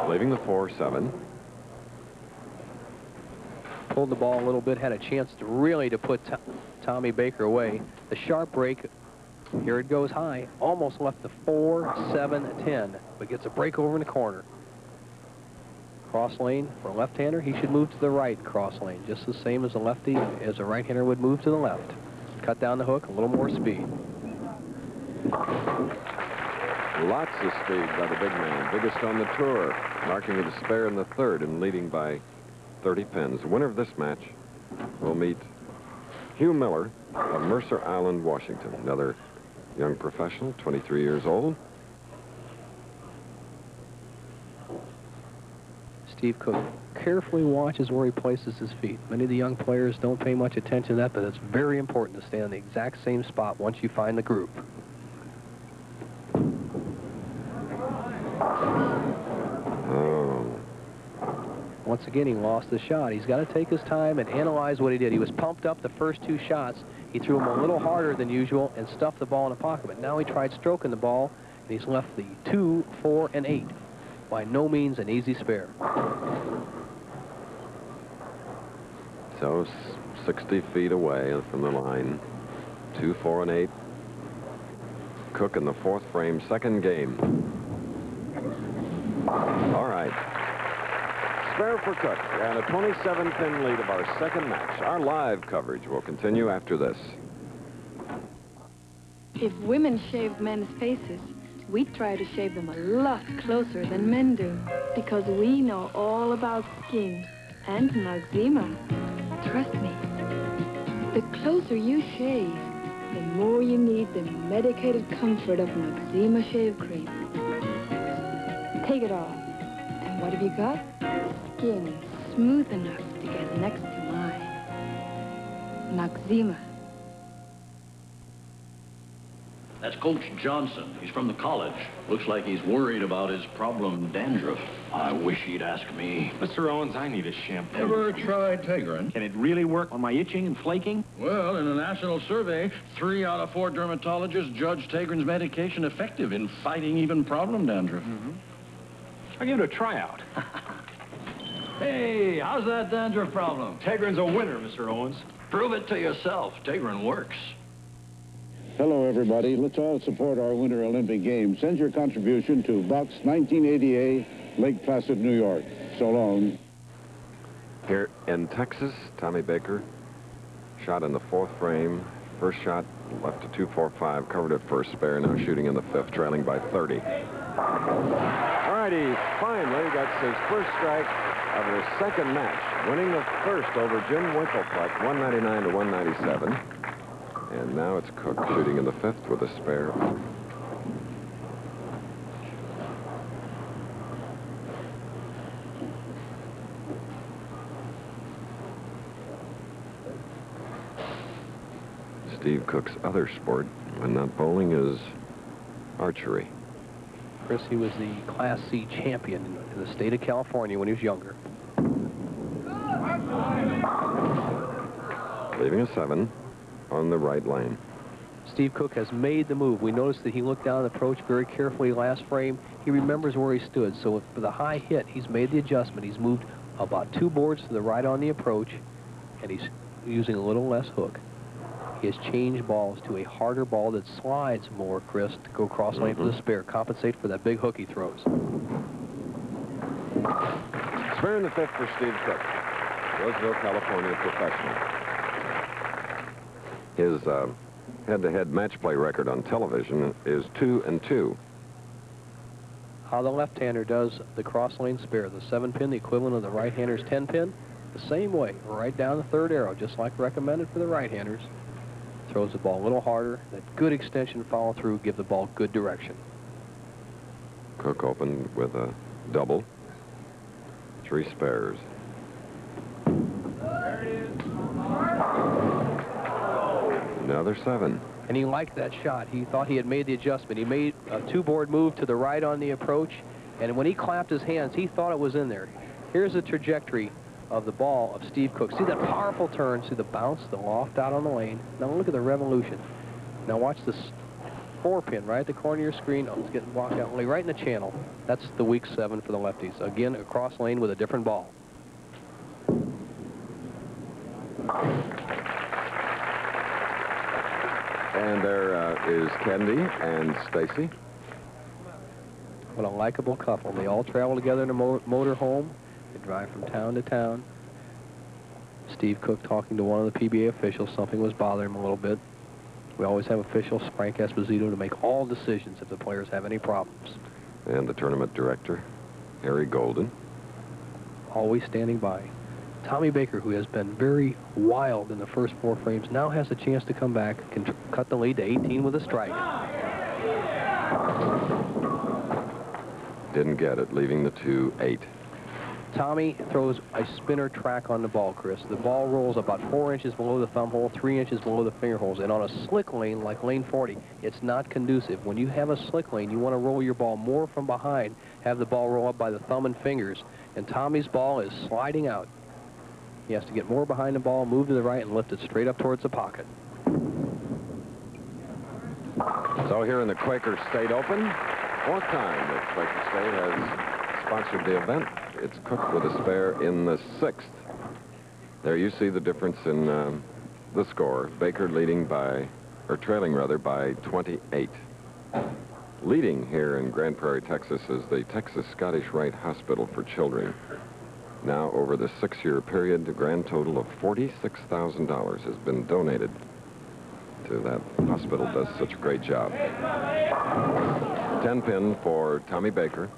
[SPEAKER 1] Leaving the 4-7.
[SPEAKER 2] Pulled the ball a little bit, had a chance to really put Tommy Baker away. The sharp break, here it goes high, almost left the 4-7-10, but gets a break over in the corner. Cross lane for a left-hander, he should move to the right cross lane, just the same as a lefty, as a right-hander would move to the left. Cut down the hook, a little more speed.
[SPEAKER 1] Lots of speed by the big man, biggest on the tour, marking with a spare in the 3rd and leading by 30 pins. The winner of this match will meet Hugh Miller of Mercer Island, Washington. Another young professional, 23 years old.
[SPEAKER 2] Steve Cook carefully watches where he places his feet. Many of the young players don't pay much attention to that, but it's very important to stay on the exact same spot once you find the group. Once again, he lost the shot. He's got to take his time and analyze what he did. He was pumped up the first 2 shots. He threw them a little harder than usual and stuffed the ball in the pocket. But now he tried stroking the ball, and he's left the 2, 4, and 8. By no means an easy spare.
[SPEAKER 1] So 60 feet away from the line. 2, 4, and 8. Cook in the 4th frame, 2nd game. All right. Spare for Cook, and a 27-pin lead of our 2nd match. Our live coverage will continue after this.
[SPEAKER 20] If women shaved men's faces, We try to shave them a lot closer than men do, because we know all about skin and Noxzema. Trust me. The closer you shave, the more you need the medicated comfort of Noxzema shave cream. Take it off, and what have you got? Skin smooth enough to get next to mine. Noxzema.
[SPEAKER 21] That's Coach Johnson. He's from the college. Looks like he's worried about his problem dandruff. I wish he'd ask me.
[SPEAKER 22] Mr. Owens, I need a shampoo.
[SPEAKER 21] Ever tried Tegrin?
[SPEAKER 22] Can it really work on my itching and flaking?
[SPEAKER 21] Well, in a national survey, 3 out of 4 dermatologists judged Tegrin's medication effective in fighting even problem dandruff.
[SPEAKER 22] I'll give it a tryout.
[SPEAKER 21] Hey, how's that dandruff problem?
[SPEAKER 22] Tegrin's a winner, Mr. Owens.
[SPEAKER 21] Prove it to yourself. Tegrin works.
[SPEAKER 23] Hello, everybody. Let's all support our Winter Olympic Games. Send your contribution to Box 1980A, Lake Placid, New York. So long.
[SPEAKER 1] Here in Texas, Tommy Baker shot in the 4th frame. First shot left to 2-4-5, covered it for a spare, now shooting in the 5th, trailing by 30. All right, he finally got his first strike of his 2nd match, winning the 1st over Jim Winklepleck, 199-197. And now it's Cook shooting in the 5th with a spare. Steve Cook's other sport, when not bowling, is archery.
[SPEAKER 2] Chris, he was the Class C champion in the state of California when he was younger.
[SPEAKER 1] Leaving a 7 on the right lane.
[SPEAKER 2] Steve Cook has made the move. We noticed that he looked down the approach very carefully last frame. He remembers where he stood, so for the high hit, he's made the adjustment. He's moved about 2 boards to the right on the approach, and he's using a little less hook. He has changed balls to a harder ball that slides more, Chris, to go cross lane for the spare, compensate for that big hook he throws.
[SPEAKER 1] Spare in the 5th for Steve Cook, Roseville, California professional. His head-to-head match play record on television is 2-2.
[SPEAKER 2] How the left-hander does the cross lane spare, the 7-pin, the equivalent of the right-hander's 10-pin, the same way, right down the 3rd arrow, just like recommended for the right-handers. Throws the ball a little harder. That good extension follow-through, give the ball good direction.
[SPEAKER 1] Cook opened with a double, 3 spares. Another 7.
[SPEAKER 2] And he liked that shot. He thought he had made the adjustment. He made a 2-board move to the right on the approach, and when he clapped his hands, he thought it was in there. Here's the trajectory of the ball of Steve Cook. See that powerful turn, see the bounce, the loft out on the lane. Now look at the revolution. Now watch this 4-pin right at the corner of your screen. Oh, it's getting blocked out right in the channel. That's the weak 7 for the lefties. Again, across lane with a different ball.
[SPEAKER 1] And there is Kendi and Stacy.
[SPEAKER 2] What a likable couple. They all travel together in a motor home. They drive from town to town. Steve Cook talking to one of the PBA officials. Something was bothering him a little bit. We always have officials, Frank Esposito, to make all decisions if the players have any problems.
[SPEAKER 1] And the tournament director, Harry Golden.
[SPEAKER 2] Always standing by. Tommy Baker, who has been very wild in the first 4 frames, now has a chance to come back, can cut the lead to 18 with a strike.
[SPEAKER 1] Didn't get it, leaving the 2-8.
[SPEAKER 2] Tommy throws a spinner track on the ball, Chris. The ball rolls about 4 inches below the thumb hole, 3 inches below the finger holes. And on a slick lane like lane 40, it's not conducive. When you have a slick lane, you want to roll your ball more from behind, have the ball roll up by the thumb and fingers. And Tommy's ball is sliding out. He has to get more behind the ball, move to the right, and lift it straight up towards the pocket.
[SPEAKER 1] So here in the Quaker State Open, 4th time that Quaker State has sponsored the event. It's Cook with a spare in the 6th. There you see the difference in the score. Baker leading by, or trailing rather, by 28. Leading here in Grand Prairie, Texas is the Texas Scottish Rite Hospital for Children. Now, over the 6-year period, the grand total of $46,000 has been donated to that hospital. Does such a great job. 10-pin for Tommy Baker.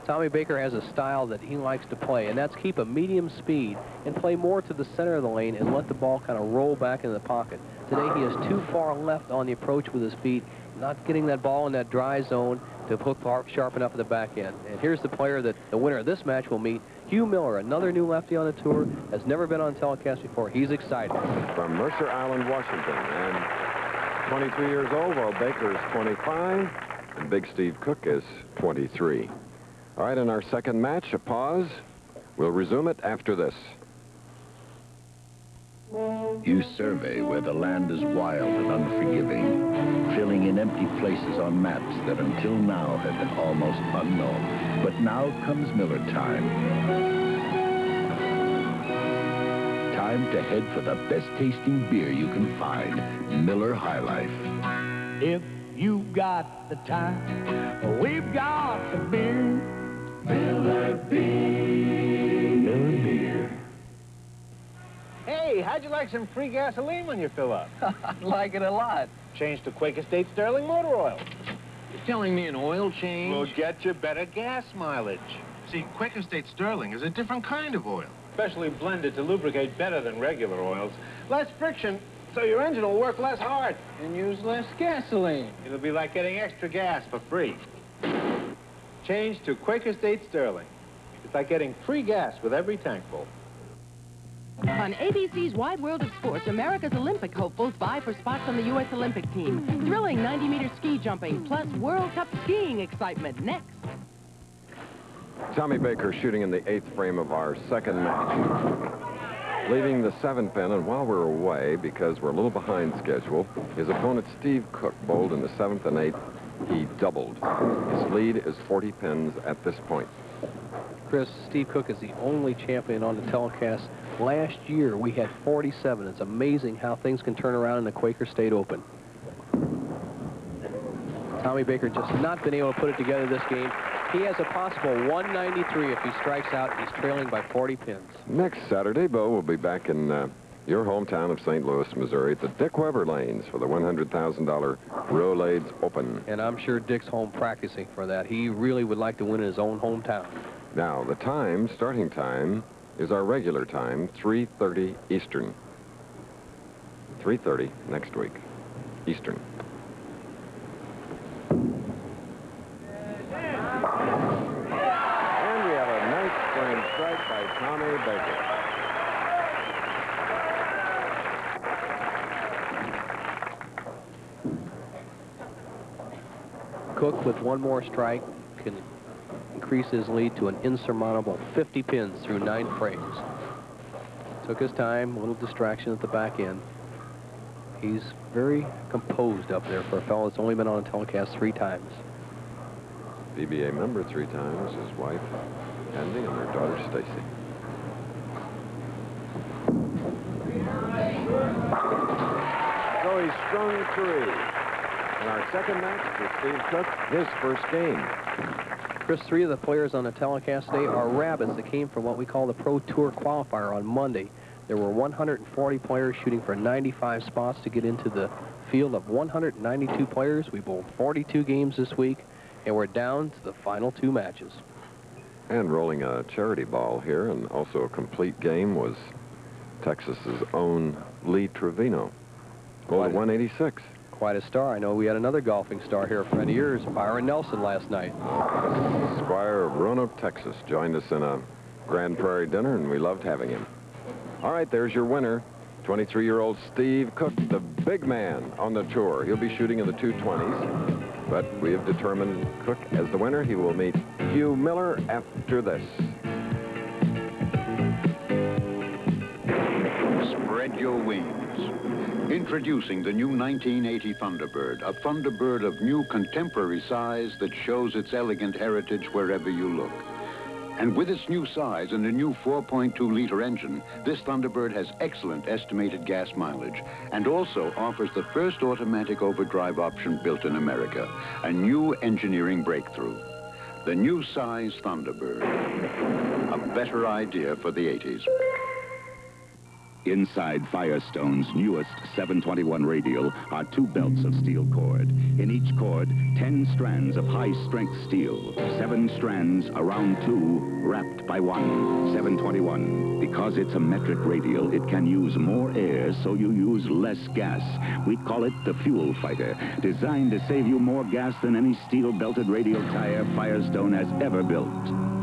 [SPEAKER 2] Tommy Baker has a style that he likes to play, and that's keep a medium speed and play more to the center of the lane and let the ball kind of roll back into the pocket. Today he is too far left on the approach with his feet, not getting that ball in that dry zone to hook sharp enough at the back end. And here's the player that the winner of this match will meet, Hugh Miller, another new lefty on the tour, has never been on telecast before. He's excited.
[SPEAKER 1] From Mercer Island, Washington, and 23 years old, while Baker is 25, and Big Steve Cook is 23. All right, in our second match, a pause. We'll resume it after this.
[SPEAKER 3] You survey where the land is wild and unforgiving, filling in empty places on maps that until now have been almost unknown. But now comes Miller time. Time to head for the best tasting beer you can find, Miller High Life.
[SPEAKER 8] If you got the time, we've got the beer. Miller Beer.
[SPEAKER 3] Miller Beer.
[SPEAKER 7] Hey, how'd you like some free gasoline when you fill up?
[SPEAKER 2] I like it a lot.
[SPEAKER 7] Change to Quaker State Sterling Motor Oil.
[SPEAKER 22] You're telling me an oil change
[SPEAKER 7] Will get you better gas mileage.
[SPEAKER 22] See, Quaker State Sterling is a different kind of oil.
[SPEAKER 7] Specially blended to lubricate better than regular oils. Less friction, so your engine will work less hard.
[SPEAKER 22] And use less gasoline.
[SPEAKER 7] It'll be like getting extra gas for free. Change to Quaker State Sterling. It's like getting free gas with every tank full.
[SPEAKER 14] On ABC's Wide World of Sports, America's Olympic hopefuls vie for spots on the U.S. Olympic team. Thrilling 90-meter ski jumping, plus World Cup skiing excitement. Next.
[SPEAKER 1] Tommy Baker shooting in the 8th frame of our second match. Leaving the 7th pin, and while we're away, because we're a little behind schedule, his opponent Steve Cook bowled in the 7th and 8th. He doubled. His lead is 40 pins at this point.
[SPEAKER 2] Chris, Steve Cook is the only champion on the telecast. Last year, we had 47. It's amazing how things can turn around in the Quaker State Open. Tommy Baker just not been able to put it together this game. He has a possible 193 if he strikes out. He's trailing by 40 pins.
[SPEAKER 1] Next Saturday, Bo will be back in your hometown of St. Louis, Missouri, at the Dick Weber Lanes for the $100,000 Rolaids Open.
[SPEAKER 2] And I'm sure Dick's home practicing for that. He really would like to win in his own hometown.
[SPEAKER 1] Now, the time, starting time, is our regular time, 3:30 Eastern. 3:30 next week, Eastern. And we have a nice frame strike by Tommy Baker.
[SPEAKER 2] Cook, with one more strike, can increase his lead to an insurmountable 50 pins through 9 frames. Took his time, a little distraction at the back end. He's very composed up there for a fellow that's only been on a telecast 3 times.
[SPEAKER 1] BBA member 3 times, his wife, Andy, and their daughter, Stacy. So he's strung 3. In our second match for Steve Cook, his first game.
[SPEAKER 2] Chris, 3 of the players on the telecast today are rabbits that came from what we call the Pro Tour qualifier on Monday. There were 140 players shooting for 95 spots to get into the field of 192 players. We bowled 42 games this week, and we're down to the final 2 matches.
[SPEAKER 1] And rolling a charity ball here, and also a complete game, was Texas's own Lee Trevino. Bowled 186.
[SPEAKER 2] Quite a star. I know we had another golfing star here, a friend of yours, Byron Nelson, last night.
[SPEAKER 1] Squire of Roanoke, Texas, joined us in a Grand Prairie dinner, and we loved having him. All right, there's your winner, 23-year-old Steve Cook, the big man on the tour. He'll be shooting in the 220s, but we have determined Cook as the winner. He will meet Hugh Miller after this.
[SPEAKER 5] Spread your wings. Introducing the new 1980 Thunderbird, a Thunderbird of new contemporary size that shows its elegant heritage wherever you look. And with its new size and a new 4.2-liter engine, this Thunderbird has excellent estimated gas mileage and also offers the first automatic overdrive option built in America, a new engineering breakthrough. The new size Thunderbird, a better idea for the 80s.
[SPEAKER 12] Inside Firestone's newest 721 radial are 2 belts of steel cord. In each cord, 10 strands of high-strength steel. 7 strands around 2, wrapped by 1. 721. Because it's a metric radial, it can use more air, so you use less gas. We call it the Fuel Fighter, designed to save you more gas than any steel-belted radial tire Firestone has ever built.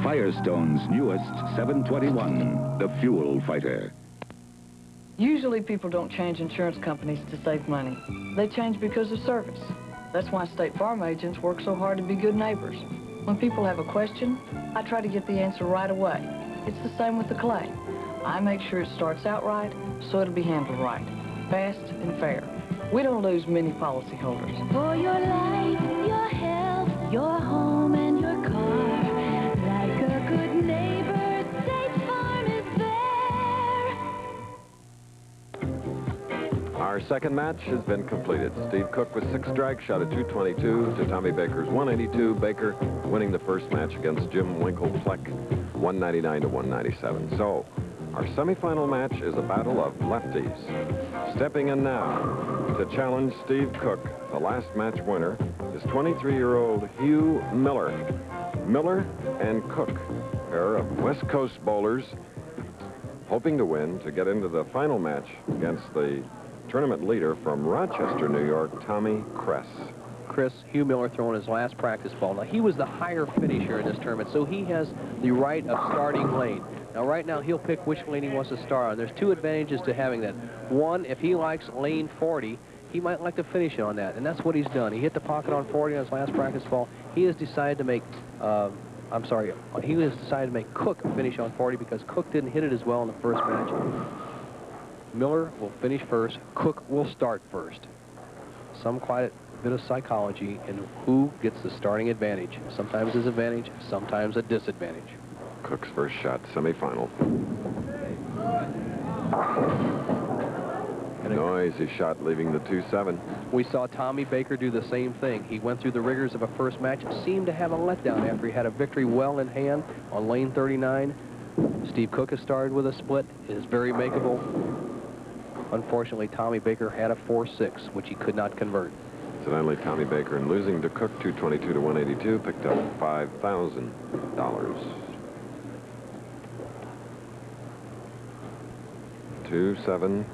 [SPEAKER 12] Firestone's newest 721, the Fuel Fighter.
[SPEAKER 4] Usually people don't change insurance companies to save money. They change because of service. That's why State Farm agents work so hard to be good neighbors. When people have a question, I try to get the answer right away. It's the same with the claim. I make sure it starts out right, so it'll be handled right, fast and fair. We don't lose many policyholders.
[SPEAKER 6] For your life, your health, your home, and your car, like a good neighbor, State Farm is there.
[SPEAKER 1] Our second match has been completed. Steve Cook with 6 strikes, shot a .222 to Tommy Baker's .182. Baker winning the first match against Jim Winkle-Pleck, 199 to 197. So, our semifinal match is a battle of lefties. Stepping in now to challenge Steve Cook, the last match winner, is 23-year-old Hugh Miller. Miller and Cook, pair of West Coast bowlers, hoping to win to get into the final match against the tournament leader from Rochester, New York, Tommy Kress.
[SPEAKER 2] Chris, Hugh Miller throwing his last practice ball. Now, he was the higher finisher in this tournament, so he has the right of starting lane. Now, right now, he'll pick which lane he wants to start on. There's 2 advantages to having that. One, if he likes lane 40, he might like to finish on that, and that's what he's done. He hit the pocket on 40 on his last practice ball. He has decided to make, he has decided to make Cook finish on 40 because Cook didn't hit it as well in the first match. Miller will finish first. Cook will start first. Some quite a bit of psychology in who gets the starting advantage. Sometimes his advantage, sometimes a disadvantage.
[SPEAKER 1] Cook's first shot, semifinal. Noisy shot leaving the 2-7.
[SPEAKER 2] We saw Tommy Baker do the same thing. He went through the rigors of a first match, seemed to have a letdown after he had a victory well in hand on lane 39. Steve Cook has started with a split. It is very makeable. Unfortunately, Tommy Baker had a 4-6, which he could not convert.
[SPEAKER 1] Incidentally, Tommy Baker, in losing to Cook 222 to 182, picked up $5,000. 2-7.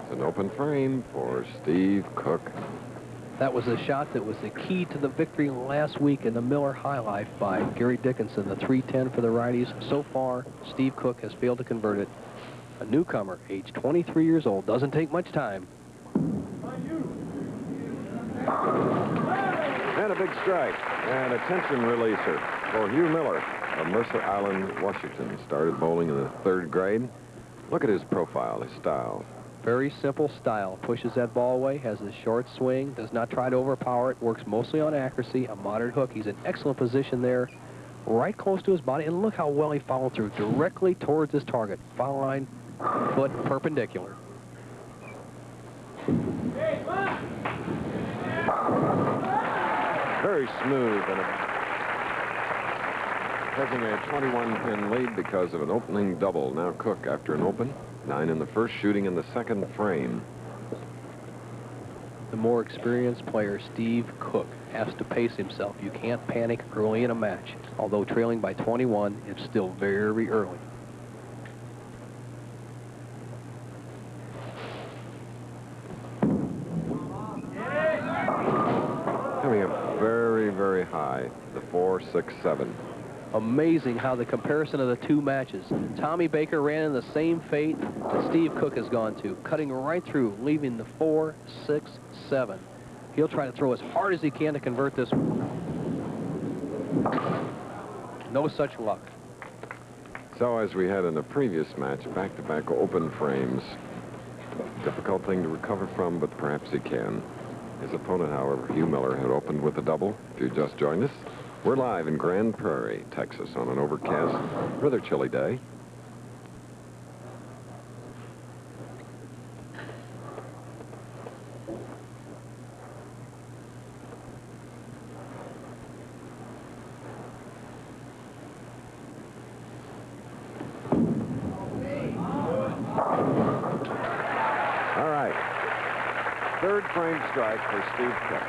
[SPEAKER 1] It's an open frame for Steve Cook.
[SPEAKER 2] That was a shot that was the key to the victory last week in the Miller High Life by Gary Dickinson, the 310 for the righties. So far, Steve Cook has failed to convert it. A newcomer, age 23 years old, doesn't take much time.
[SPEAKER 1] And a big strike and a tension releaser for Hugh Miller of Mercer Island, Washington. Started bowling in the 3rd grade. Look at his profile, his style.
[SPEAKER 2] Very simple style. Pushes that ball away, has a short swing, does not try to overpower it, works mostly on accuracy, a moderate hook. He's in excellent position there, right close to his body, and look how well he followed through, directly towards his target. Foul line, foot perpendicular.
[SPEAKER 1] Very smooth and taking a 21-pin lead because of an opening double. Now Cook after an open. 9 in the first, shooting in the 2nd frame.
[SPEAKER 2] The more experienced player, Steve Cook, has to pace himself. You can't panic early in a match. Although trailing by 21, it's still very early.
[SPEAKER 1] Coming up very high, the 4, 6, 7.
[SPEAKER 2] Amazing how the comparison of the 2 matches. Tommy Baker ran in the same fate that Steve Cook has gone to, cutting right through, leaving the 4, 6, 7. He'll try to throw as hard as he can to convert this one. No such luck.
[SPEAKER 1] So as we had in the previous match, back-to-back open frames. Difficult thing to recover from, but perhaps he can. His opponent, however, Hugh Miller, had opened with a double. If you just joined us, we're live in Grand Prairie, Texas, on an overcast, rather chilly day. third frame strike for Steve Cook.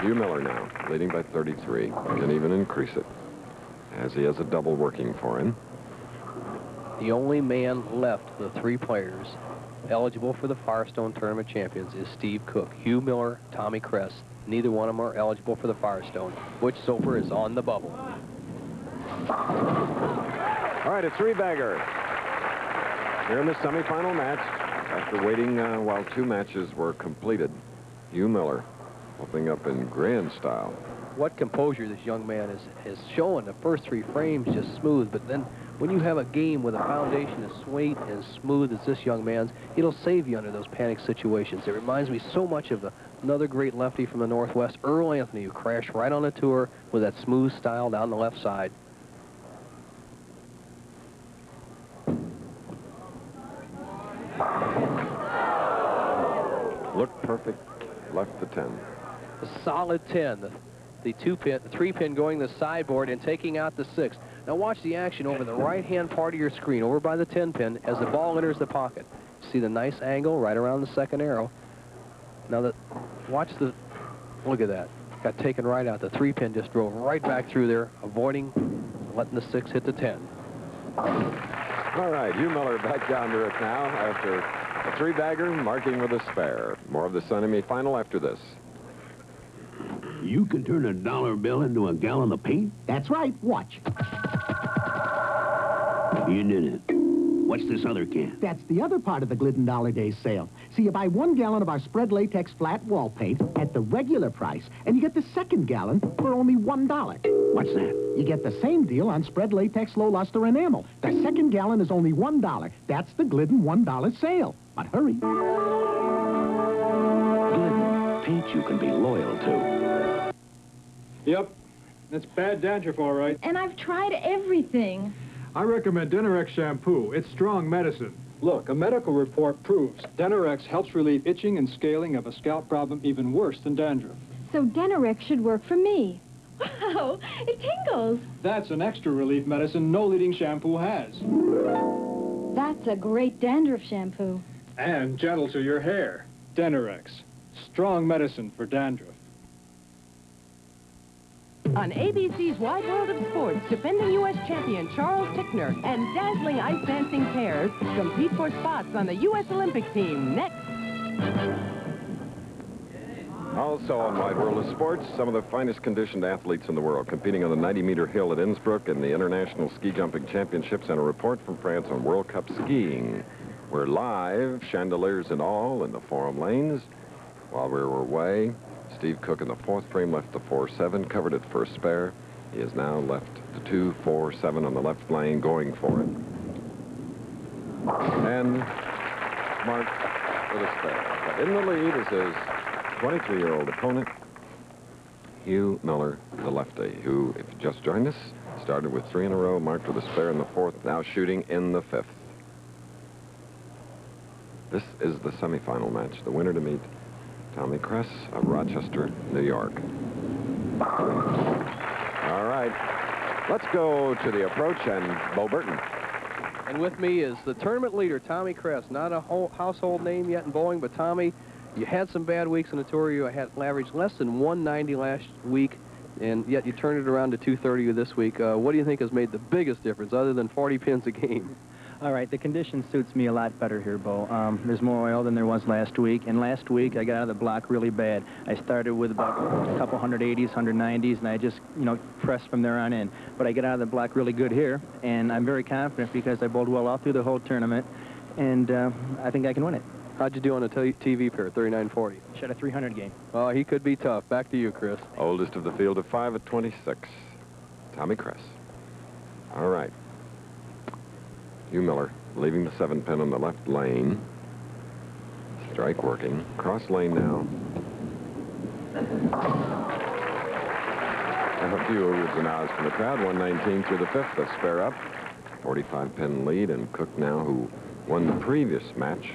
[SPEAKER 1] Hugh Miller now, leading by 33. Can even increase it, as he has a double working for him.
[SPEAKER 2] The only man left of the three players eligible for the Firestone Tournament Champions is Steve Cook. Hugh Miller, Tommy Kress, neither one of them are eligible for the Firestone. Butch Soper is on the bubble.
[SPEAKER 1] All right, a three-bagger here in the semifinal match. After waiting while two matches were completed, Hugh Miller opening up in grand style.
[SPEAKER 2] What composure this young man has shown. The first three frames just smooth, but then when you have a game with a foundation as sweet and smooth as this young man's, it'll save you under those panic situations. It reminds me so much of another great lefty from the Northwest, Earl Anthony, who crashed right on the tour with that smooth style down the left side.
[SPEAKER 1] Looked perfect, left the 10.
[SPEAKER 2] A solid 10. The three pin going the sideboard and taking out the 6. Now watch the action over the right-hand part of your screen, over by the 10 pin, as the ball enters the pocket. See the nice angle right around the second arrow. Now watch look at that. Got taken right out. The 3 pin just drove right back through there, avoiding letting the 6 hit the 10.
[SPEAKER 1] All right, Hugh Miller back down to it now after a three-bagger, marking with a spare. More of the semi-final after this.
[SPEAKER 8] You can turn a dollar bill into a gallon of paint?
[SPEAKER 9] That's right. Watch.
[SPEAKER 8] You did it. What's this other can?
[SPEAKER 9] That's the other part of the Glidden Dollar Days sale. See, you buy 1 gallon of our spread latex flat wall paint at the regular price, and you get the second gallon for only $1.
[SPEAKER 8] What's that?
[SPEAKER 9] You get the same deal on spread latex low luster enamel. The second gallon is only $1. That's the Glidden $1 sale. But hurry.
[SPEAKER 8] Glidden, paint you can be loyal to.
[SPEAKER 10] Yep, that's bad dandruff, all right.
[SPEAKER 13] And I've tried everything.
[SPEAKER 10] I recommend Denorex shampoo. It's strong medicine. Look, a medical report proves Denorex helps relieve itching and scaling of a scalp problem even worse than dandruff.
[SPEAKER 13] So Denorex should work for me. Wow, it tingles.
[SPEAKER 10] That's an extra relief medicine no leading shampoo has.
[SPEAKER 13] That's a great dandruff shampoo.
[SPEAKER 10] And gentle to your hair. Denorex, strong medicine for dandruff.
[SPEAKER 14] On ABC's Wide World of Sports, defending U.S. champion Charles Tickner and dazzling ice dancing pairs compete for spots on the U.S. Olympic team. Next.
[SPEAKER 1] Also on Wide World of Sports, some of the finest conditioned athletes in the world competing on the 90-meter hill at Innsbruck in the International Ski Jumping Championships, and a report from France on World Cup skiing. We're live, chandeliers and all, in the Forum lanes. While we were away, Steve Cook in the 4th frame left the 4-7, covered it for a spare. He has now left the 2-4-7 on the left lane, going for it. And marked with a spare. But in the lead is his 23-year-old opponent, Hugh Miller, the lefty, who, if you just joined us, started with 3 in a row, marked with a spare in the 4th, now shooting in the 5th. This is the semifinal match. The winner to meet Tommy Kress of Rochester, New York. All right, let's go to the approach and Bo Burton.
[SPEAKER 2] And with me is the tournament leader, Tommy Kress. Not a household name yet in bowling, but Tommy, you had some bad weeks on the tour. You had averaged less than 190 last week, and yet you turned it around to 230 this week. What do you think has made the biggest difference, other than 40 pins a game?
[SPEAKER 24] All right, the condition suits me a lot better here, Bo. There's more oil than there was last week, and last week I got out of the block really bad. I started with about a couple 180s, 190s, and I just, pressed from there on in. But I get out of the block really good here, and I'm very confident because I bowled well all through the whole tournament, and I think I can win it.
[SPEAKER 2] How'd you do on the TV pair, 39-40?
[SPEAKER 24] Shot a 300 game.
[SPEAKER 2] Oh, he could be tough. Back to you, Chris.
[SPEAKER 1] Oldest of the field of 5 at 26, Tommy Kress. All right. Hugh Miller leaving the 7-pin on the left lane. Strike working. Cross lane now. A few oohs and ahs from the crowd. 119 through the 5th. A spare up. 45-pin lead. And Cook now, who won the previous match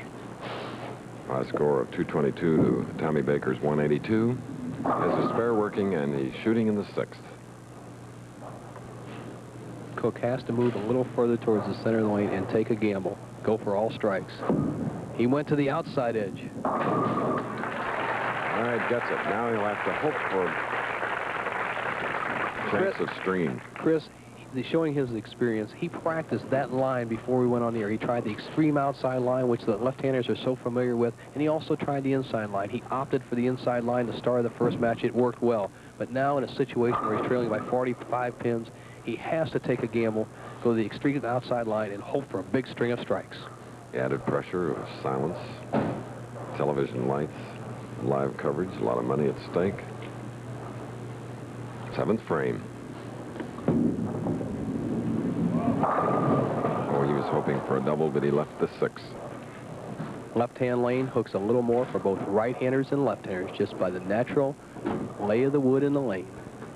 [SPEAKER 1] by a score of 222 to Tommy Baker's 182. Has a spare working, and he's shooting in the 6th.
[SPEAKER 2] Cook has to move a little further towards the center lane and take a gamble. Go for all strikes. He went to the outside edge.
[SPEAKER 1] ahead, gets it. Now he'll have to hope for a chance of stream.
[SPEAKER 2] Chris, showing his experience, he practiced that line before we went on the air. He tried the extreme outside line, which the left-handers are so familiar with, and he also tried the inside line. He opted for the inside line to start the first match. It worked well. But now in a situation where he's trailing by 45 pins, he has to take a gamble, go to the extreme outside line, and hope for a big string of strikes.
[SPEAKER 1] The added pressure of silence, television lights, live coverage, a lot of money at stake. 7th frame. Oh, he was hoping for a double, but he left the 6.
[SPEAKER 2] Left-hand lane hooks a little more for both right-handers and left-handers just by the natural lay of the wood in the lane.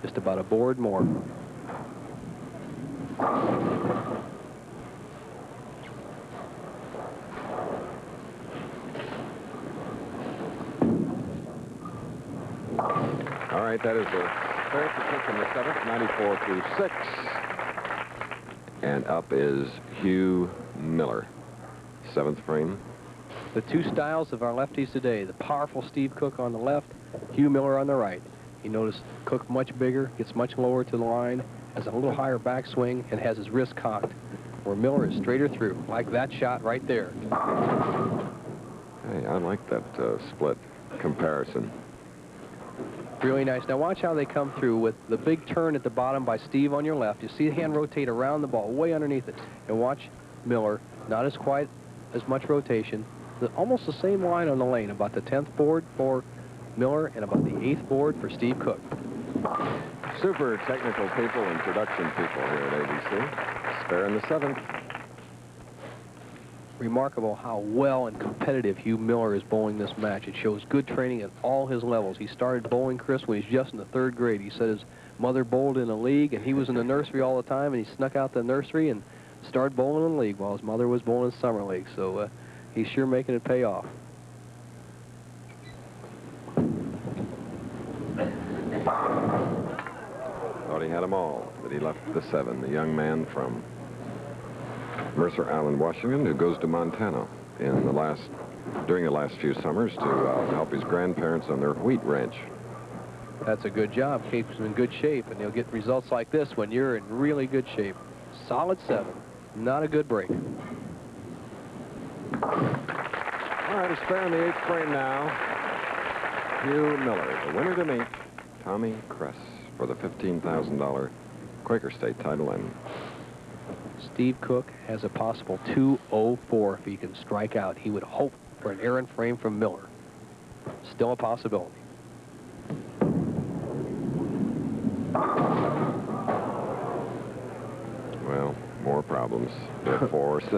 [SPEAKER 2] Just about a board more.
[SPEAKER 1] All right, that is a fair to kick in the 7th, 94 through 6. And up is Hugh Miller. 7th frame.
[SPEAKER 2] The two styles of our lefties today, the powerful Steve Cook on the left, Hugh Miller on the right. You notice Cook much bigger, gets much lower to the line, has a little higher backswing, and has his wrist cocked, where Miller is straighter through, like that shot right there.
[SPEAKER 1] Hey, I like that split comparison.
[SPEAKER 2] Really nice. Now watch how they come through with the big turn at the bottom by Steve on your left. You see the hand rotate around the ball, way underneath it. And watch Miller, not as quite as much rotation. Almost the same line on the lane, about the 10th board for Miller and about the 8th board for Steve Cook.
[SPEAKER 1] Super technical people and production people here at ABC. Spare in the 7th.
[SPEAKER 2] Remarkable how well and competitive Hugh Miller is bowling this match. It shows good training at all his levels. He started bowling, Chris, when he's just in the 3rd grade. He said his mother bowled in a league, and he was in the nursery all the time, and he snuck out the nursery and started bowling in the league while his mother was bowling in summer league. So he's sure making it pay off.
[SPEAKER 1] Thought he had them all, but he left the 7. The young man from Mercer Island, Washington, who goes to Montana during the last few summers to help his grandparents on their wheat ranch.
[SPEAKER 2] That's a good job. Keeps him in good shape, and he'll get results like this when you're in really good shape. Solid 7. Not a good break.
[SPEAKER 1] All right, a spare in the 8th frame now. Hugh Miller, the winner to meet Tommy Kress for the $15,000 Quaker State title. And
[SPEAKER 2] Steve Cook has a possible 204 if he can strike out. He would hope for an errant frame from Miller. Still a possibility.
[SPEAKER 1] Well, more problems. 4 or 6.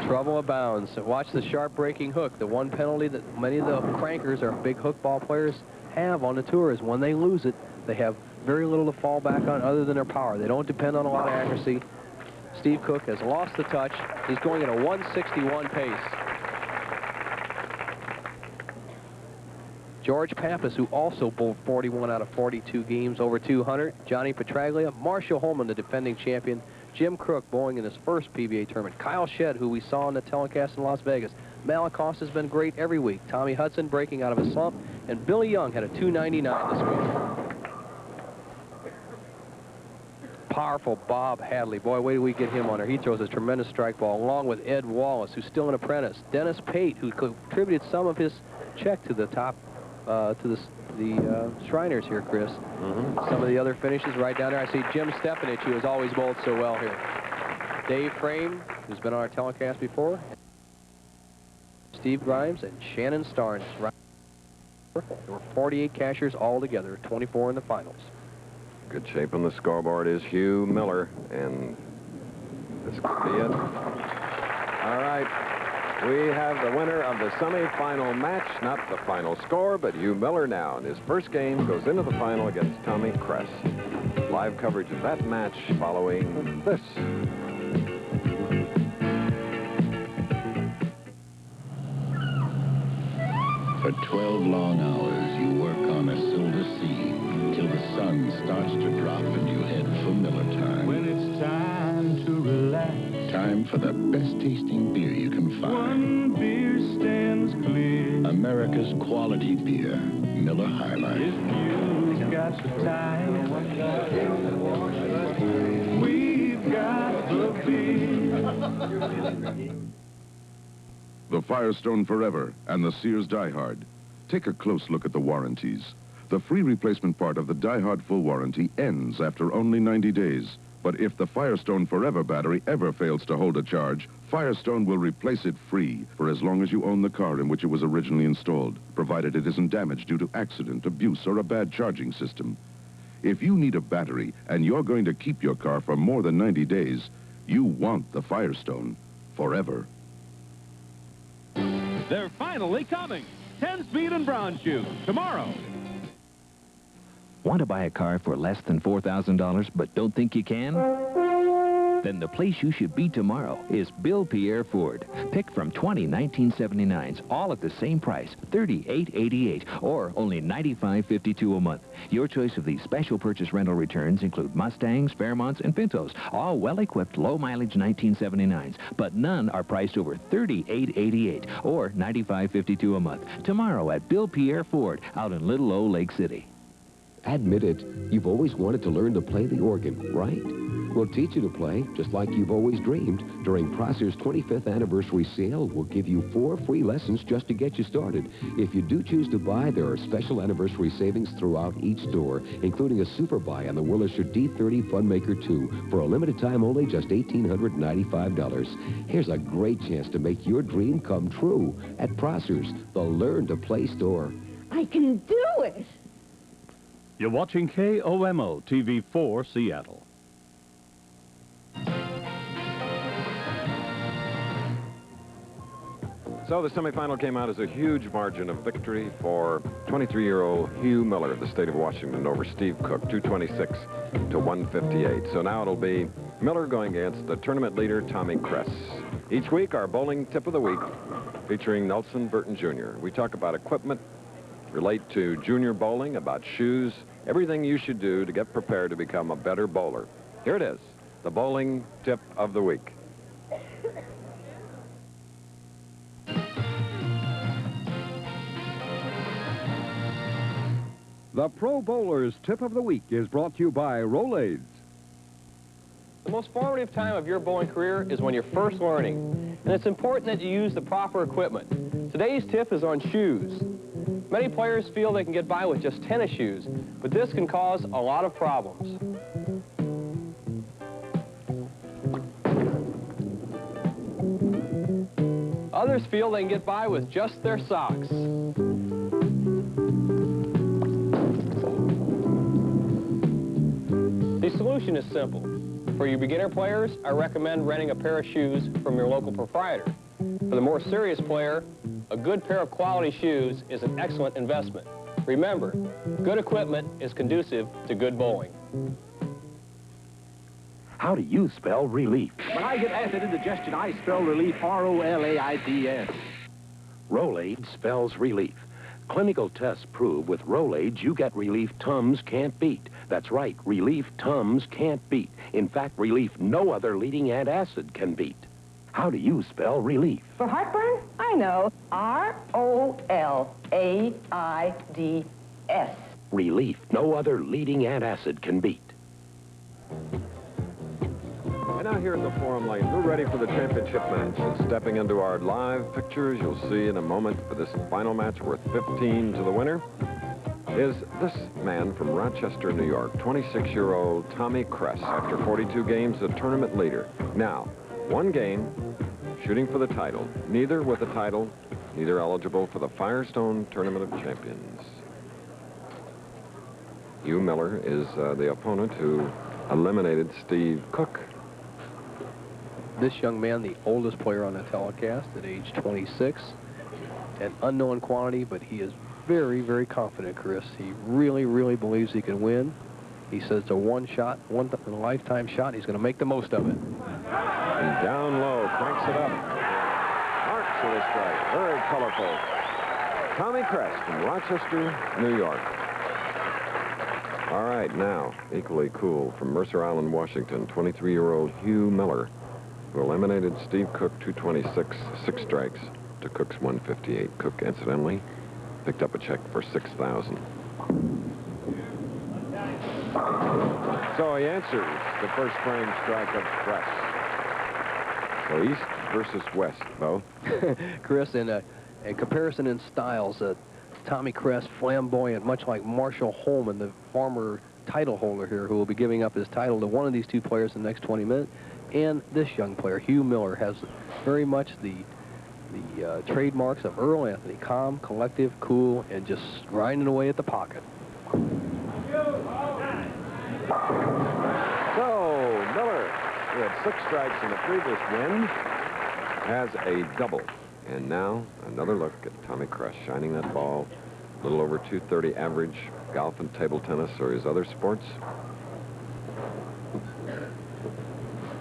[SPEAKER 2] Trouble abounds. Watch the sharp breaking hook. The one penalty that many of the crankers or big hook ball players have on the tour is when they lose it, they have very little to fall back on other than their power. They don't depend on a lot of accuracy. Steve Cook has lost the touch. He's going at a 161 pace. George Pappas, who also bowled 41 out of 42 games over 200. Johnny Petraglia, Marshall Holman, the defending champion. Jim Crook bowling in his first PBA tournament. Kyle Shedd, who we saw in the telecast in Las Vegas. Malakoff has been great every week. Tommy Hudson breaking out of a slump. And Billy Young had a 299 this week. Powerful Bob Hadley. Boy, wait till we get him on there. He throws a tremendous strike ball, along with Ed Wallace, who's still an apprentice. Dennis Pate, who contributed some of his check to the top, to the Shriners here, Chris. Some of the other finishes right down there. I see Jim Stefanich, who has always bowled so well here. Dave Frame, who's been on our telecast before. Steve Grimes and Shannon Starnes. There were 48 cashers altogether, 24 in the finals.
[SPEAKER 1] Good shape on the scoreboard is Hugh Miller, and this could be it. All right, we have the winner of the semifinal match, not the final score, but Hugh Miller now. And his first game goes into the final against Tommy Kress. Live coverage of that match following this.
[SPEAKER 3] For 12 long hours, you work on a silver sea till the sun starts to drop and you head for Miller time.
[SPEAKER 11] When it's time to relax
[SPEAKER 3] Time for the best-tasting beer you can find.
[SPEAKER 11] One beer stands clear.
[SPEAKER 3] America's quality beer, Miller High Life.
[SPEAKER 11] If you've got the time, we've got the beer.
[SPEAKER 15] The Firestone Forever and the Sears Die Hard. Take a close look at the warranties. The free replacement part of the Die Hard full warranty ends after only 90 days. But if the Firestone Forever battery ever fails to hold a charge, Firestone will replace it free for as long as you own the car in which it was originally installed, provided it isn't damaged due to accident, abuse, or a bad charging system. If you need a battery and you're going to keep your car for more than 90 days, you want the Firestone Forever.
[SPEAKER 16] They're finally coming. 10-speed and brown shoes tomorrow.
[SPEAKER 17] Want to buy a car for less than $4,000 but don't think you can? Then the place you should be tomorrow is Bill Pierre Ford. Pick from 20 1979s, all at the same price, $38.88, or only $95.52 a month. Your choice of these special purchase rental returns include Mustangs, Fairmonts, and Pintos, all well-equipped, low-mileage 1979s, but none are priced over $38.88, or $95.52 a month. Tomorrow at Bill Pierre Ford, out in Little Old Lake City.
[SPEAKER 25] Admit it, you've always wanted to learn to play the organ, right? We'll teach you to play, just like you've always dreamed. During Prosser's 25th anniversary sale, we'll give you 4 free lessons just to get you started. If you do choose to buy, there are special anniversary savings throughout each store, including a super buy on the Willisher D30 Funmaker 2 for a limited time only, just $1,895. Here's a great chance to make your dream come true at Prosser's, the Learn to Play store.
[SPEAKER 26] I can do it!
[SPEAKER 16] You're watching KOMO TV4 Seattle.
[SPEAKER 1] So the semifinal came out as a huge margin of victory for 23-year-old Hugh Miller of the state of Washington over Steve Cook, 226 to 158. So now it'll be Miller going against the tournament leader, Tommy Kress. Each week, our bowling tip of the week, featuring Nelson Burton Jr. We talk about equipment, relate to junior bowling, about shoes, everything you should do to get prepared to become a better bowler. Here it is, the bowling tip of the week.
[SPEAKER 27] The Pro Bowler's Tip of the Week is brought to you by Rolaids.
[SPEAKER 2] The most formative time of your bowling career is when you're first learning, and it's important that you use the proper equipment. Today's tip is on shoes. Many players feel they can get by with just tennis shoes, but this can cause a lot of problems. Others feel they can get by with just their socks. The solution is simple. For you beginner players, I recommend renting a pair of shoes from your local proprietor. For the more serious player, a good pair of quality shoes is an excellent investment. Remember, good equipment is conducive to good bowling.
[SPEAKER 8] How do you spell relief?
[SPEAKER 28] When I get acid indigestion, I spell relief R-O-L-A-I-D-S.
[SPEAKER 8] Rolaids spells relief. Clinical tests prove with Rolaids you get relief Tums can't beat. That's right, relief Tums can't beat. In fact, relief no other leading antacid can beat. How do you spell relief?
[SPEAKER 26] For heartburn, I know. R-O-L-A-I-D-S.
[SPEAKER 8] Relief no other leading antacid can beat.
[SPEAKER 1] And now here in the Forum Lane, we're ready for the championship match. And stepping into our live pictures, you'll see in a moment for this final match worth 15 to the winner, is this man from Rochester, New York, 26-year-old Tommy Kress, after 42 games, the tournament leader. Now, one game, shooting for the title, neither with a title, neither eligible for the Firestone Tournament of Champions. Hugh Miller is the opponent who eliminated Steve Cook.
[SPEAKER 2] This young man, the oldest player on the telecast at age 26, an unknown quantity, but he is very, very confident, Chris. He really, really believes he can win. He says it's a one-in-a-lifetime shot. He's going to make the most of it.
[SPEAKER 1] And down low, cranks it up. Marks with a strike. Very colorful. Tommy Kress from Rochester, New York. All right, now, equally cool from Mercer Island, Washington, 23-year-old Hugh Miller. who eliminated Steve Cook 226, 6 strikes to Cook's 158. Cook, incidentally, picked up a check for $6,000. So he answers the first frame strike of Kress. So East versus West, Bo.
[SPEAKER 2] Chris, in a comparison in styles, Tommy Kress, flamboyant, much like Marshall Holman, the former title holder here, who will be giving up his title to one of these two players in the next 20 minutes. And this young player, Hugh Miller, has very much the trademarks of Earl Anthony: calm, collective, cool, and just grinding away at the pocket.
[SPEAKER 1] So Miller, who had 6 strikes in the previous win, has a double. And now another look at Tommy Kress shining that ball. A little over 230 average. Golf and table tennis or his other sports.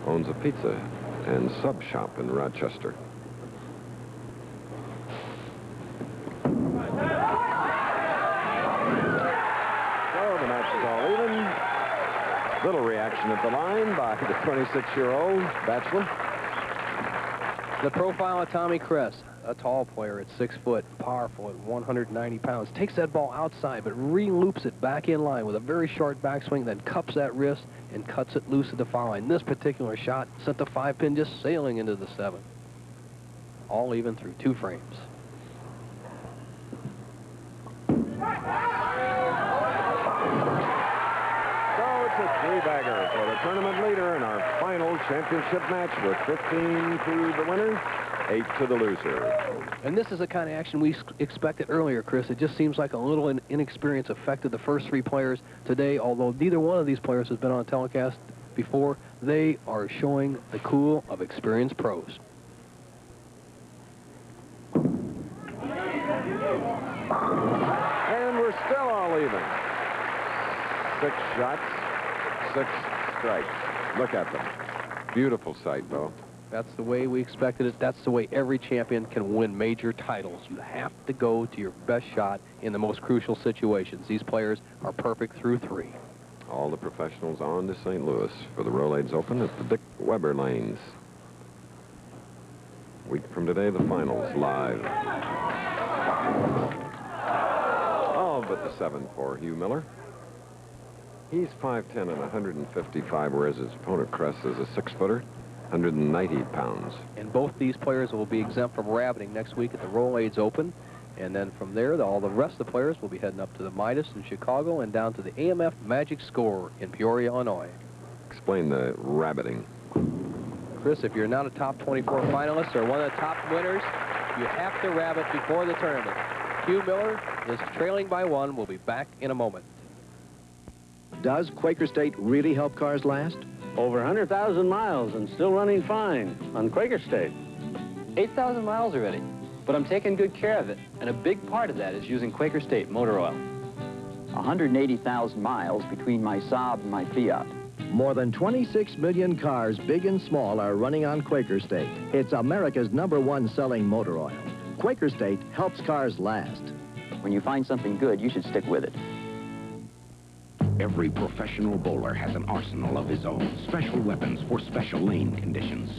[SPEAKER 1] Owns a pizza and sub shop in Rochester. So the match is all even. Little reaction at the line by the 26-year-old bachelor.
[SPEAKER 2] The profile of Tommy Kress, a tall player at 6 foot, powerful at 190 pounds, takes that ball outside but re-loops it back in line with a very short backswing, then cups that wrist and cuts it loose at the foul line. This particular shot sent the 5-pin just sailing into the 7. All even through 2 frames.
[SPEAKER 1] It's a 3-bagger for the tournament leader in our final championship match with 15 to the winner, 8 to the loser.
[SPEAKER 2] And this is the kind of action we expected earlier, Chris. It just seems like a little inexperience affected the first 3 players today, although neither one of these players has been on telecast before. They are showing the cool of experienced pros.
[SPEAKER 1] And we're still all even. 6 shots. 6 strikes. Look at them. Beautiful sight, Bo.
[SPEAKER 2] That's the way we expected it. That's the way every champion can win major titles. You have to go to your best shot in the most crucial situations. These players are perfect through 3.
[SPEAKER 1] All the professionals on to St. Louis for the Rolaids Open at the Dick Weber Lanes. A week from today, the finals live. Oh, but the 7 for Hugh Miller. He's 5'10" and 155, whereas his opponent, Kress, is a 6-footer, 190 pounds.
[SPEAKER 2] And both these players will be exempt from rabbiting next week at the Rolaids Open. And then from there, all the rest of the players will be heading up to the Midas in Chicago and down to the AMF Magic Score in Peoria, Illinois.
[SPEAKER 1] Explain the rabbiting.
[SPEAKER 2] Chris, if you're not a top 24 finalist or one of the top winners, you have to rabbit before the tournament. Hugh Miller is trailing by 1. We'll be back in a moment.
[SPEAKER 5] Does Quaker State really help cars last?
[SPEAKER 7] Over 100,000 miles and still running fine on Quaker State.
[SPEAKER 18] 8,000 miles already, but I'm taking good care of it, and a big part of that is using Quaker State motor oil.
[SPEAKER 19] 180,000 miles between my Saab and my Fiat.
[SPEAKER 5] More than 26 million cars, big and small, are running on Quaker State. It's America's #1 selling motor oil. Quaker State helps cars last.
[SPEAKER 19] When you find something good, you should stick with it.
[SPEAKER 12] Every professional bowler has an arsenal of his own, special weapons for special lane conditions.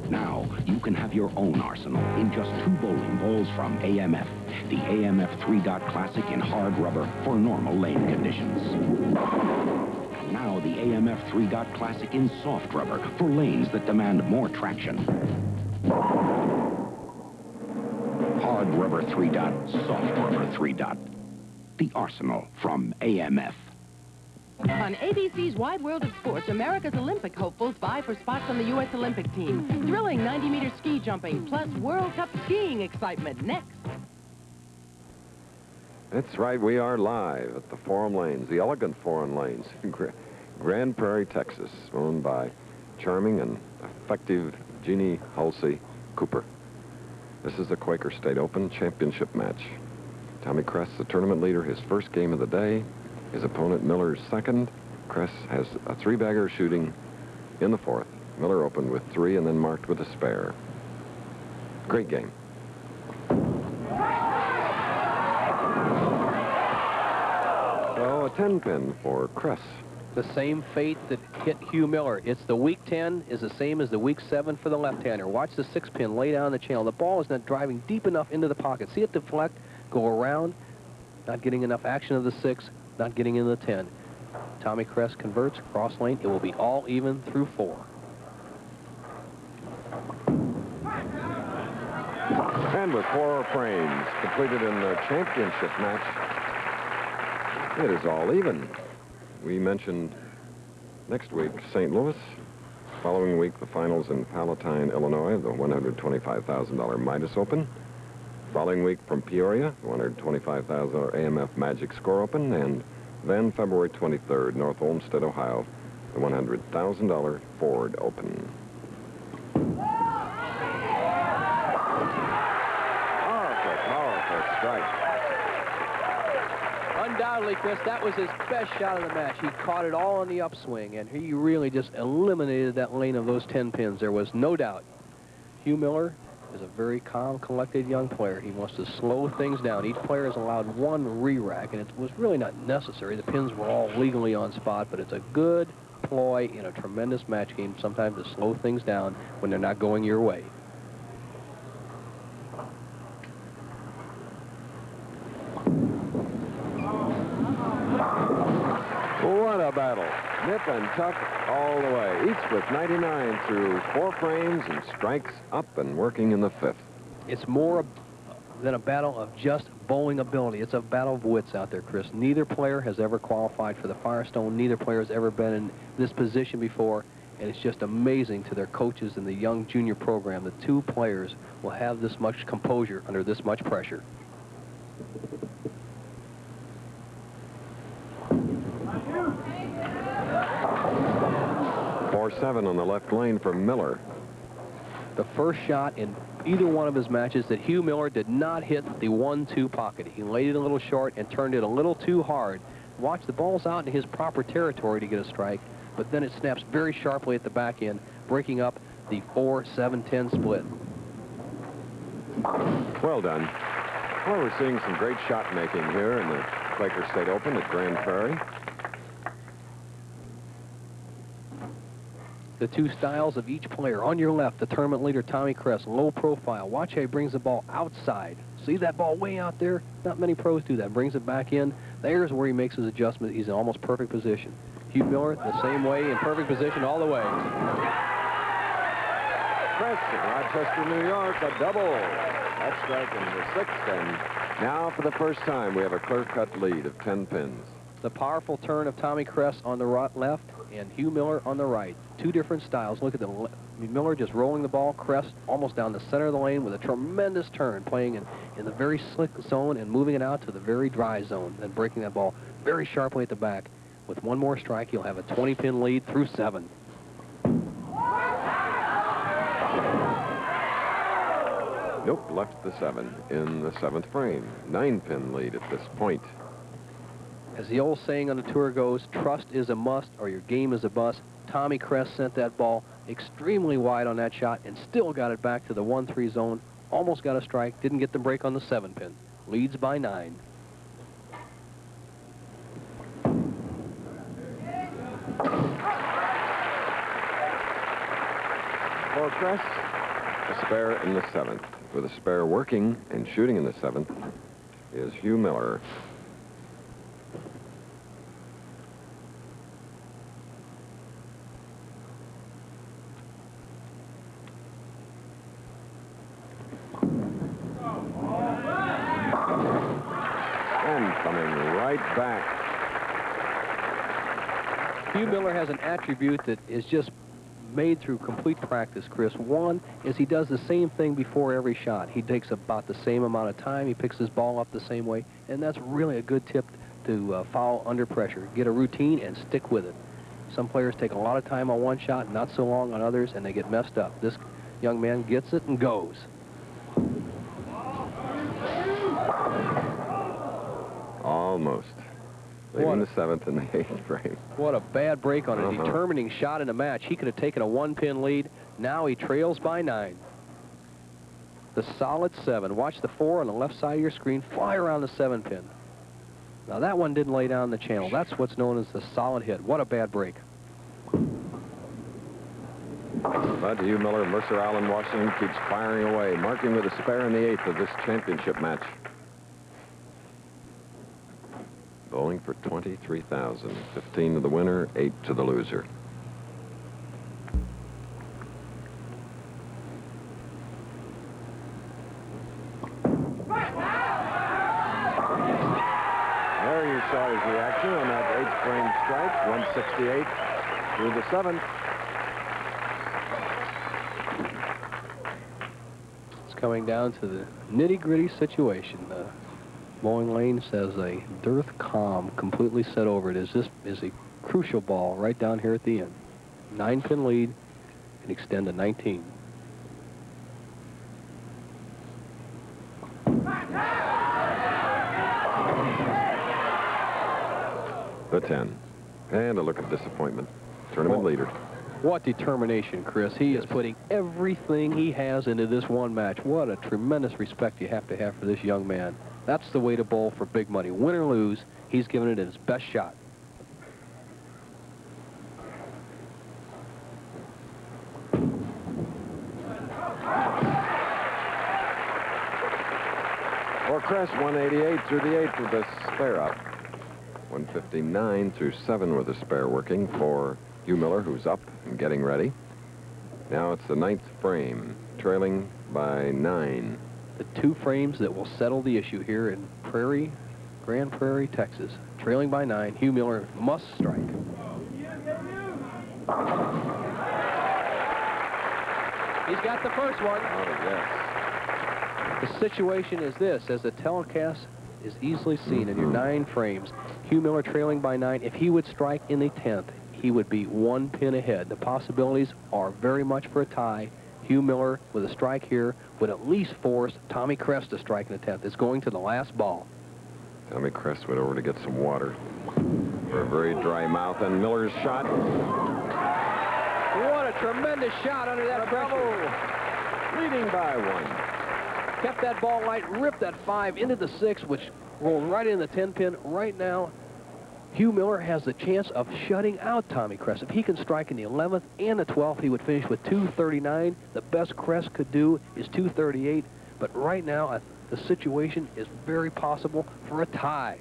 [SPEAKER 12] Now, you can have your own arsenal in just 2 bowling balls from AMF. The AMF 3-Dot Classic in hard rubber for normal lane conditions. And now the AMF 3-Dot Classic in soft rubber for lanes that demand more traction. Hard rubber 3-Dot, soft rubber 3-Dot. The arsenal from AMF.
[SPEAKER 14] On ABC's Wide World of Sports, America's Olympic hopefuls vie for spots on the U.S. Olympic team. Thrilling 90-meter ski jumping, plus World Cup skiing excitement next.
[SPEAKER 1] That's right, we are live at the Forum Lanes, the elegant Forum Lanes in Grand Prairie, Texas, owned by charming and effective Jeannie Halsey Cooper. This is the Quaker State Open Championship match. Tommy Kress, the tournament leader, his first game of the day. His opponent, Miller's second. Kress has a 3-bagger shooting in the 4th. Miller opened with 3 and then marked with a spare. Great game. So a 10-pin for Kress.
[SPEAKER 2] The same fate that hit Hugh Miller. It's the weak 10 is the same as the weak 7 for the left-hander. Watch the 6-pin lay down the channel. The ball is not driving deep enough into the pocket. See it deflect, go around, not getting enough action of the 6, not getting in the 10. Tommy Kress converts, cross lane. It will be all even through 4.
[SPEAKER 1] And with 4 frames completed in the championship match, it is all even. We mentioned next week St. Louis. Following week, the finals in Palatine, Illinois, the $125,000 Midas Open. Following week from Peoria, the $125,000 AMF Magic Score Open. And then February 23rd, North Olmsted, Ohio, the $100,000 Ford Open. Powerful strike.
[SPEAKER 2] Undoubtedly, Chris, that was his best shot of the match. He caught it all on the upswing, and he really just eliminated that lane of those 10 pins. There was no doubt. Hugh Miller is a very calm, collected young player. He wants to slow things down. Each player is allowed 1 re-rack, and it was really not necessary. The pins were all legally on spot, but it's a good ploy in a tremendous match game sometimes to slow things down when they're not going your way.
[SPEAKER 1] What a battle. Nip and tuck all the way. Each with 99 through 4 frames and strikes up and working in the 5th.
[SPEAKER 2] It's more than a battle of just bowling ability. It's a battle of wits out there, Chris. Neither player has ever qualified for the Firestone. Neither player has ever been in this position before. And it's just amazing to their coaches in the young junior program that 2 players will have this much composure under this much pressure.
[SPEAKER 1] 4-7 on the left lane for Miller.
[SPEAKER 2] The first shot in either one of his matches that Hugh Miller did not hit the 1-2 pocket. He laid it a little short and turned it a little too hard. Watch, the ball's out in his proper territory to get a strike, but then it snaps very sharply at the back end, breaking up the 4-7-10 split.
[SPEAKER 1] Well done. Well, we're seeing some great shot making here in the Quaker State Open at Grand Prairie.
[SPEAKER 2] The 2 styles of each player. On your left, the tournament leader, Tommy Kress, low profile. Watch how he brings the ball outside. See that ball way out there? Not many pros do that. Brings it back in. There's where he makes his adjustment. He's in almost perfect position. Hugh Miller, the same way, in perfect position all the way.
[SPEAKER 1] Kress in Rochester, New York, a double. That strike in the 6th, and now for the first time we have a clear-cut lead of 10 pins.
[SPEAKER 2] The powerful turn of Tommy Kress on the left and Hugh Miller on the right. 2 different styles. Look at the Miller just rolling the ball. Kress almost down the center of the lane with a tremendous turn, playing in the very slick zone and moving it out to the very dry zone, and breaking that ball very sharply at the back. With 1 more strike, he'll have a 20-pin lead through 7.
[SPEAKER 1] Nope, left the 7 in the 7th frame. 9-pin lead at this point.
[SPEAKER 2] As the old saying on the tour goes, trust is a must or your game is a bust. Tommy Kress sent that ball extremely wide on that shot and still got it back to the 1-3 zone. Almost got a strike, didn't get the break on the 7-pin. Leads by 9.
[SPEAKER 1] For Kress, a spare in the 7th. With a spare working and shooting in the 7th is Hugh Miller. And coming right back.
[SPEAKER 2] Hugh Miller has an attribute that is just made through complete practice, Chris. One is he does the same thing before every shot. He takes about the same amount of time. He picks his ball up the same way, and that's really a good tip to foul under pressure. Get a routine and stick with it. Some players take a lot of time on one shot, not so long on others, and they get messed up. This young man gets it and goes.
[SPEAKER 1] Almost. Leaving the 7th and the 8th frame.
[SPEAKER 2] What a bad break on a determining shot in a match. He could have taken a 1-pin lead. Now he trails by 9. The solid 7. Watch the 4 on the left side of your screen fly around the 7-pin. Now, that one didn't lay down the channel. That's what's known as a solid hit. What a bad break.
[SPEAKER 1] But Hugh Miller, Mercer Island, Washington, keeps firing away, marking with a spare in the 8th of this championship match. Bowling for $23,000. 15 to the winner, 8 to the loser. There you saw his reaction on that 8th frame strike, 168 through the 7th.
[SPEAKER 2] It's coming down to the nitty-gritty situation. Bowling Lane says a dearth calm completely set over it. This is a crucial ball right down here at the end. 9-pin lead and extend to 19.
[SPEAKER 1] The 10. And a look of disappointment. Tournament leader.
[SPEAKER 2] What determination, Chris. He is putting everything he has into this one match. What a tremendous respect you have for this young man. That's the way to bowl for big money. Win or lose, he's given it his best shot.
[SPEAKER 1] For Kress, 188 through the 8th with a spare up. 159 through 7 with a spare working for Hugh Miller, who's up and getting ready. Now it's the 9th frame, trailing by 9.
[SPEAKER 2] The 2 frames that will settle the issue here in Grand Prairie, Texas. Trailing by 9, Hugh Miller must strike. He's got the first one.
[SPEAKER 1] Oh, yes.
[SPEAKER 2] The situation is this, as the telecast is easily seen in your 9 frames, Hugh Miller trailing by 9. If he would strike in the 10th, he would be 1 pin ahead. The possibilities are very much for a tie. Hugh Miller, with a strike here, would at least force Tommy Kress to strike in the 10th. It's going to the last ball.
[SPEAKER 1] Tommy Kress went over to get some water for a very dry mouth, and Miller's shot.
[SPEAKER 2] What a tremendous shot under that pressure.
[SPEAKER 1] Leading by 1.
[SPEAKER 2] Kept that ball light, ripped that 5 into the 6, which rolled right in the 10 pin. Right now, Hugh Miller has the chance of shutting out Tommy Kress. If he can strike in the 11th and the 12th, he would finish with 239. The best Kress could do is 238. But right now, the situation is very possible for a tie.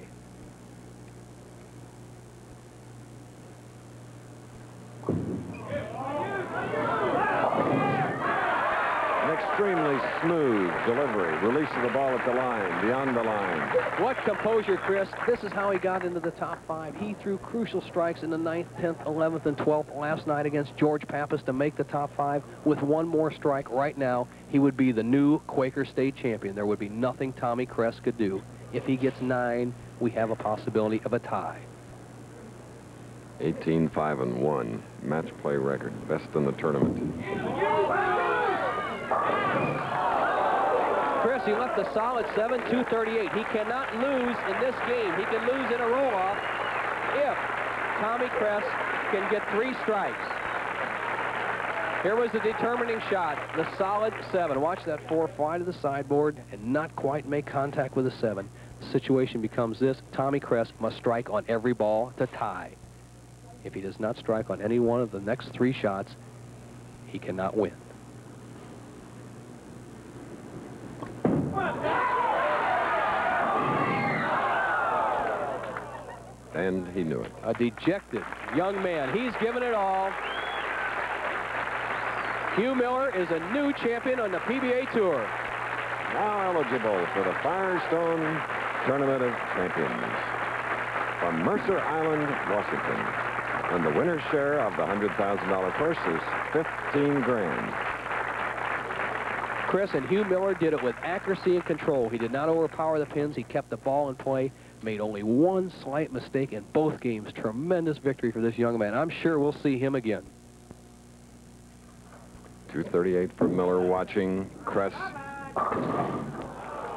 [SPEAKER 1] An extremely smooth delivery. Release of the ball at the line, beyond the line.
[SPEAKER 2] What composure, Chris. This is how he got into the top 5. He threw crucial strikes in the 9th, 10th, 11th, and 12th last night against George Pappas to make the top 5. With one more strike right now, he would be the new Quaker State champion. There would be nothing Tommy Kress could do. If he gets 9, we have a possibility of a tie.
[SPEAKER 1] 18-5-1. Match play record. Best in the tournament.
[SPEAKER 2] Chris, he left a solid 7, 238. He cannot lose in this game. He can lose in a roll-off if Tommy Kress can get 3 strikes. Here was the determining shot, the solid 7. Watch that 4 fly to the sideboard and not quite make contact with a 7. The situation becomes this. Tommy Kress must strike on every ball to tie. If he does not strike on any one of the next 3 shots, he cannot win.
[SPEAKER 1] And he knew it.
[SPEAKER 2] A dejected young man. He's given it all. Hugh Miller is a new champion on the PBA Tour.
[SPEAKER 1] Now eligible for the Firestone Tournament of Champions. From Mercer Island, Washington. And the winner's share of the $100,000 purse is $15 grand.
[SPEAKER 2] Chris, and Hugh Miller did it with accuracy and control. He did not overpower the pins. He kept the ball in play, made only one slight mistake in both games. Tremendous victory for this young man. I'm sure we'll see him again.
[SPEAKER 1] 238 for Miller, watching Kress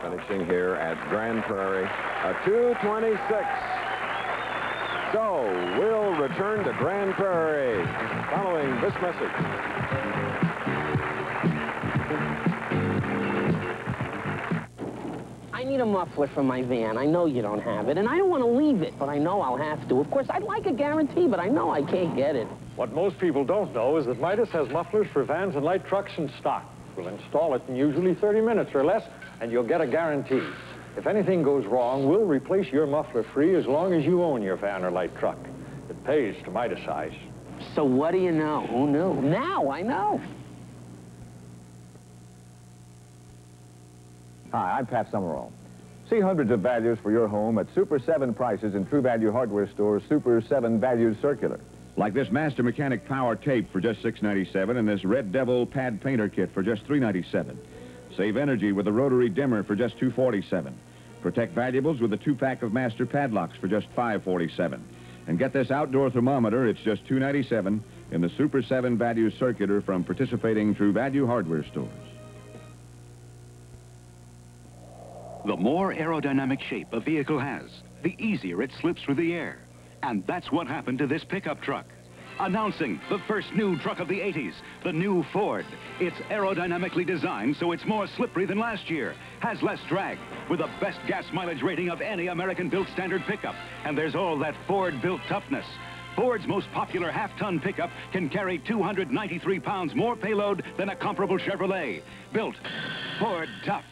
[SPEAKER 1] finishing here at Grand Prairie. A 226. So we'll return to Grand Prairie following this message.
[SPEAKER 4] I need a muffler for my van. I know you don't have it, and I don't want to leave it, but I know I'll have to. Of course, I'd like a guarantee, but I know I can't get it.
[SPEAKER 6] What most people don't know is that Midas has mufflers for vans and light trucks in stock. We'll install it in usually 30 minutes or less, and you'll get a guarantee. If anything goes wrong, we'll replace your muffler free as long as you own your van or light truck. It pays to Midas-ize.
[SPEAKER 4] So what do you know? Who knew? Now I know.
[SPEAKER 9] Hi, I'm Pat Summerall. See hundreds of values for your home at Super 7 prices in True Value Hardware Store's Super 7 Values Circular.
[SPEAKER 13] Like this Master Mechanic Power Tape for just $6.97 and this Red Devil Pad Painter Kit for just $3.97. Save energy with a rotary dimmer for just $2.47. Protect valuables with a 2-pack of Master Padlocks for just $5.47. And get this outdoor thermometer, it's just $2.97 in the Super 7 Values Circular from participating True Value Hardware Stores.
[SPEAKER 20] The more aerodynamic shape a vehicle has, the easier it slips through the air. And that's what happened to this pickup truck. Announcing the first new truck of the 80s, the new Ford. It's aerodynamically designed so it's more slippery than last year, has less drag, with the best gas mileage rating of any American-built standard pickup. And there's all that Ford-built toughness. Ford's most popular half-ton pickup can carry 293 pounds more payload than a comparable Chevrolet. Built Ford Tough.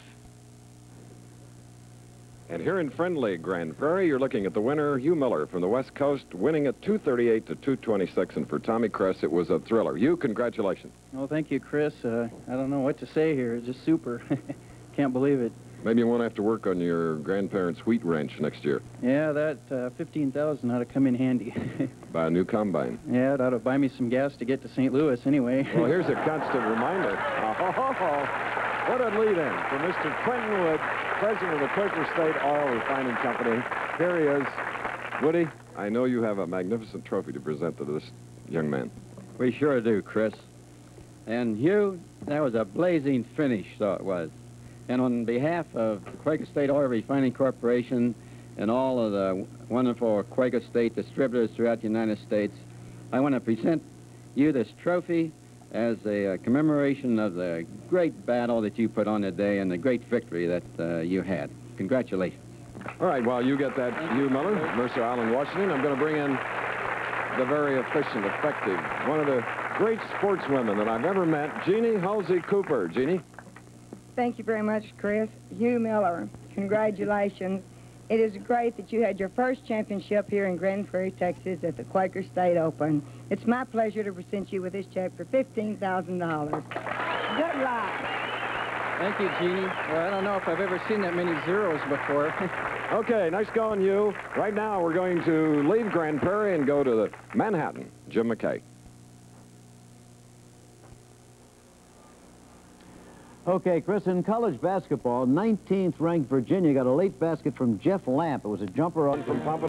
[SPEAKER 1] And here in friendly Grand Prairie, you're looking at the winner, Hugh Miller from the West Coast, winning at 238 to 226. And for Tommy Kress, it was a thriller. Hugh, congratulations.
[SPEAKER 24] Well, thank you, Chris. I don't know what to say here. It's just super. Can't believe it.
[SPEAKER 1] Maybe you won't have to work on your grandparents' wheat ranch next year.
[SPEAKER 24] Yeah, that $15,000 ought to come in handy.
[SPEAKER 1] Buy a new combine.
[SPEAKER 24] Yeah, it ought to buy me some gas to get to St. Louis anyway.
[SPEAKER 1] Well, here's a constant reminder. What a lead-in for Mr. Quentin Wood, president of the Quaker State Oil Refining Company. Here he is. Woody, I know you have a magnificent trophy to present to this young man.
[SPEAKER 21] We sure do, Chris. And Hugh, that was a blazing finish, so it was. And on behalf of the Quaker State Oil Refining Corporation and all of the wonderful Quaker State distributors throughout the United States, I want to present you this trophy as a commemoration of the great battle that you put on today and the great victory that you had. Congratulations.
[SPEAKER 1] All right, while you get that, Hugh Miller, Mercer Island, Washington, I'm going to bring in the very efficient, effective, one of the great sportswomen that I've ever met, Jeannie Halsey Cooper. Jeannie?
[SPEAKER 26] Thank you very much, Chris. Hugh Miller, congratulations. It is great that you had your first championship here in Grand Prairie, Texas at the Quaker State Open. It's my pleasure to present you with this check for $15,000. Good luck.
[SPEAKER 24] Thank you, Jeannie. Well, I don't know if I've ever seen that many zeros before.
[SPEAKER 1] Okay, nice going, Hugh. Right now, we're going to leave Grand Prairie and go to the Manhattan. Jim McKay.
[SPEAKER 22] Okay, Chris, in college basketball, 19th-ranked Virginia got a late basket from Jeff Lamp. It was a jumper
[SPEAKER 1] from Pompano.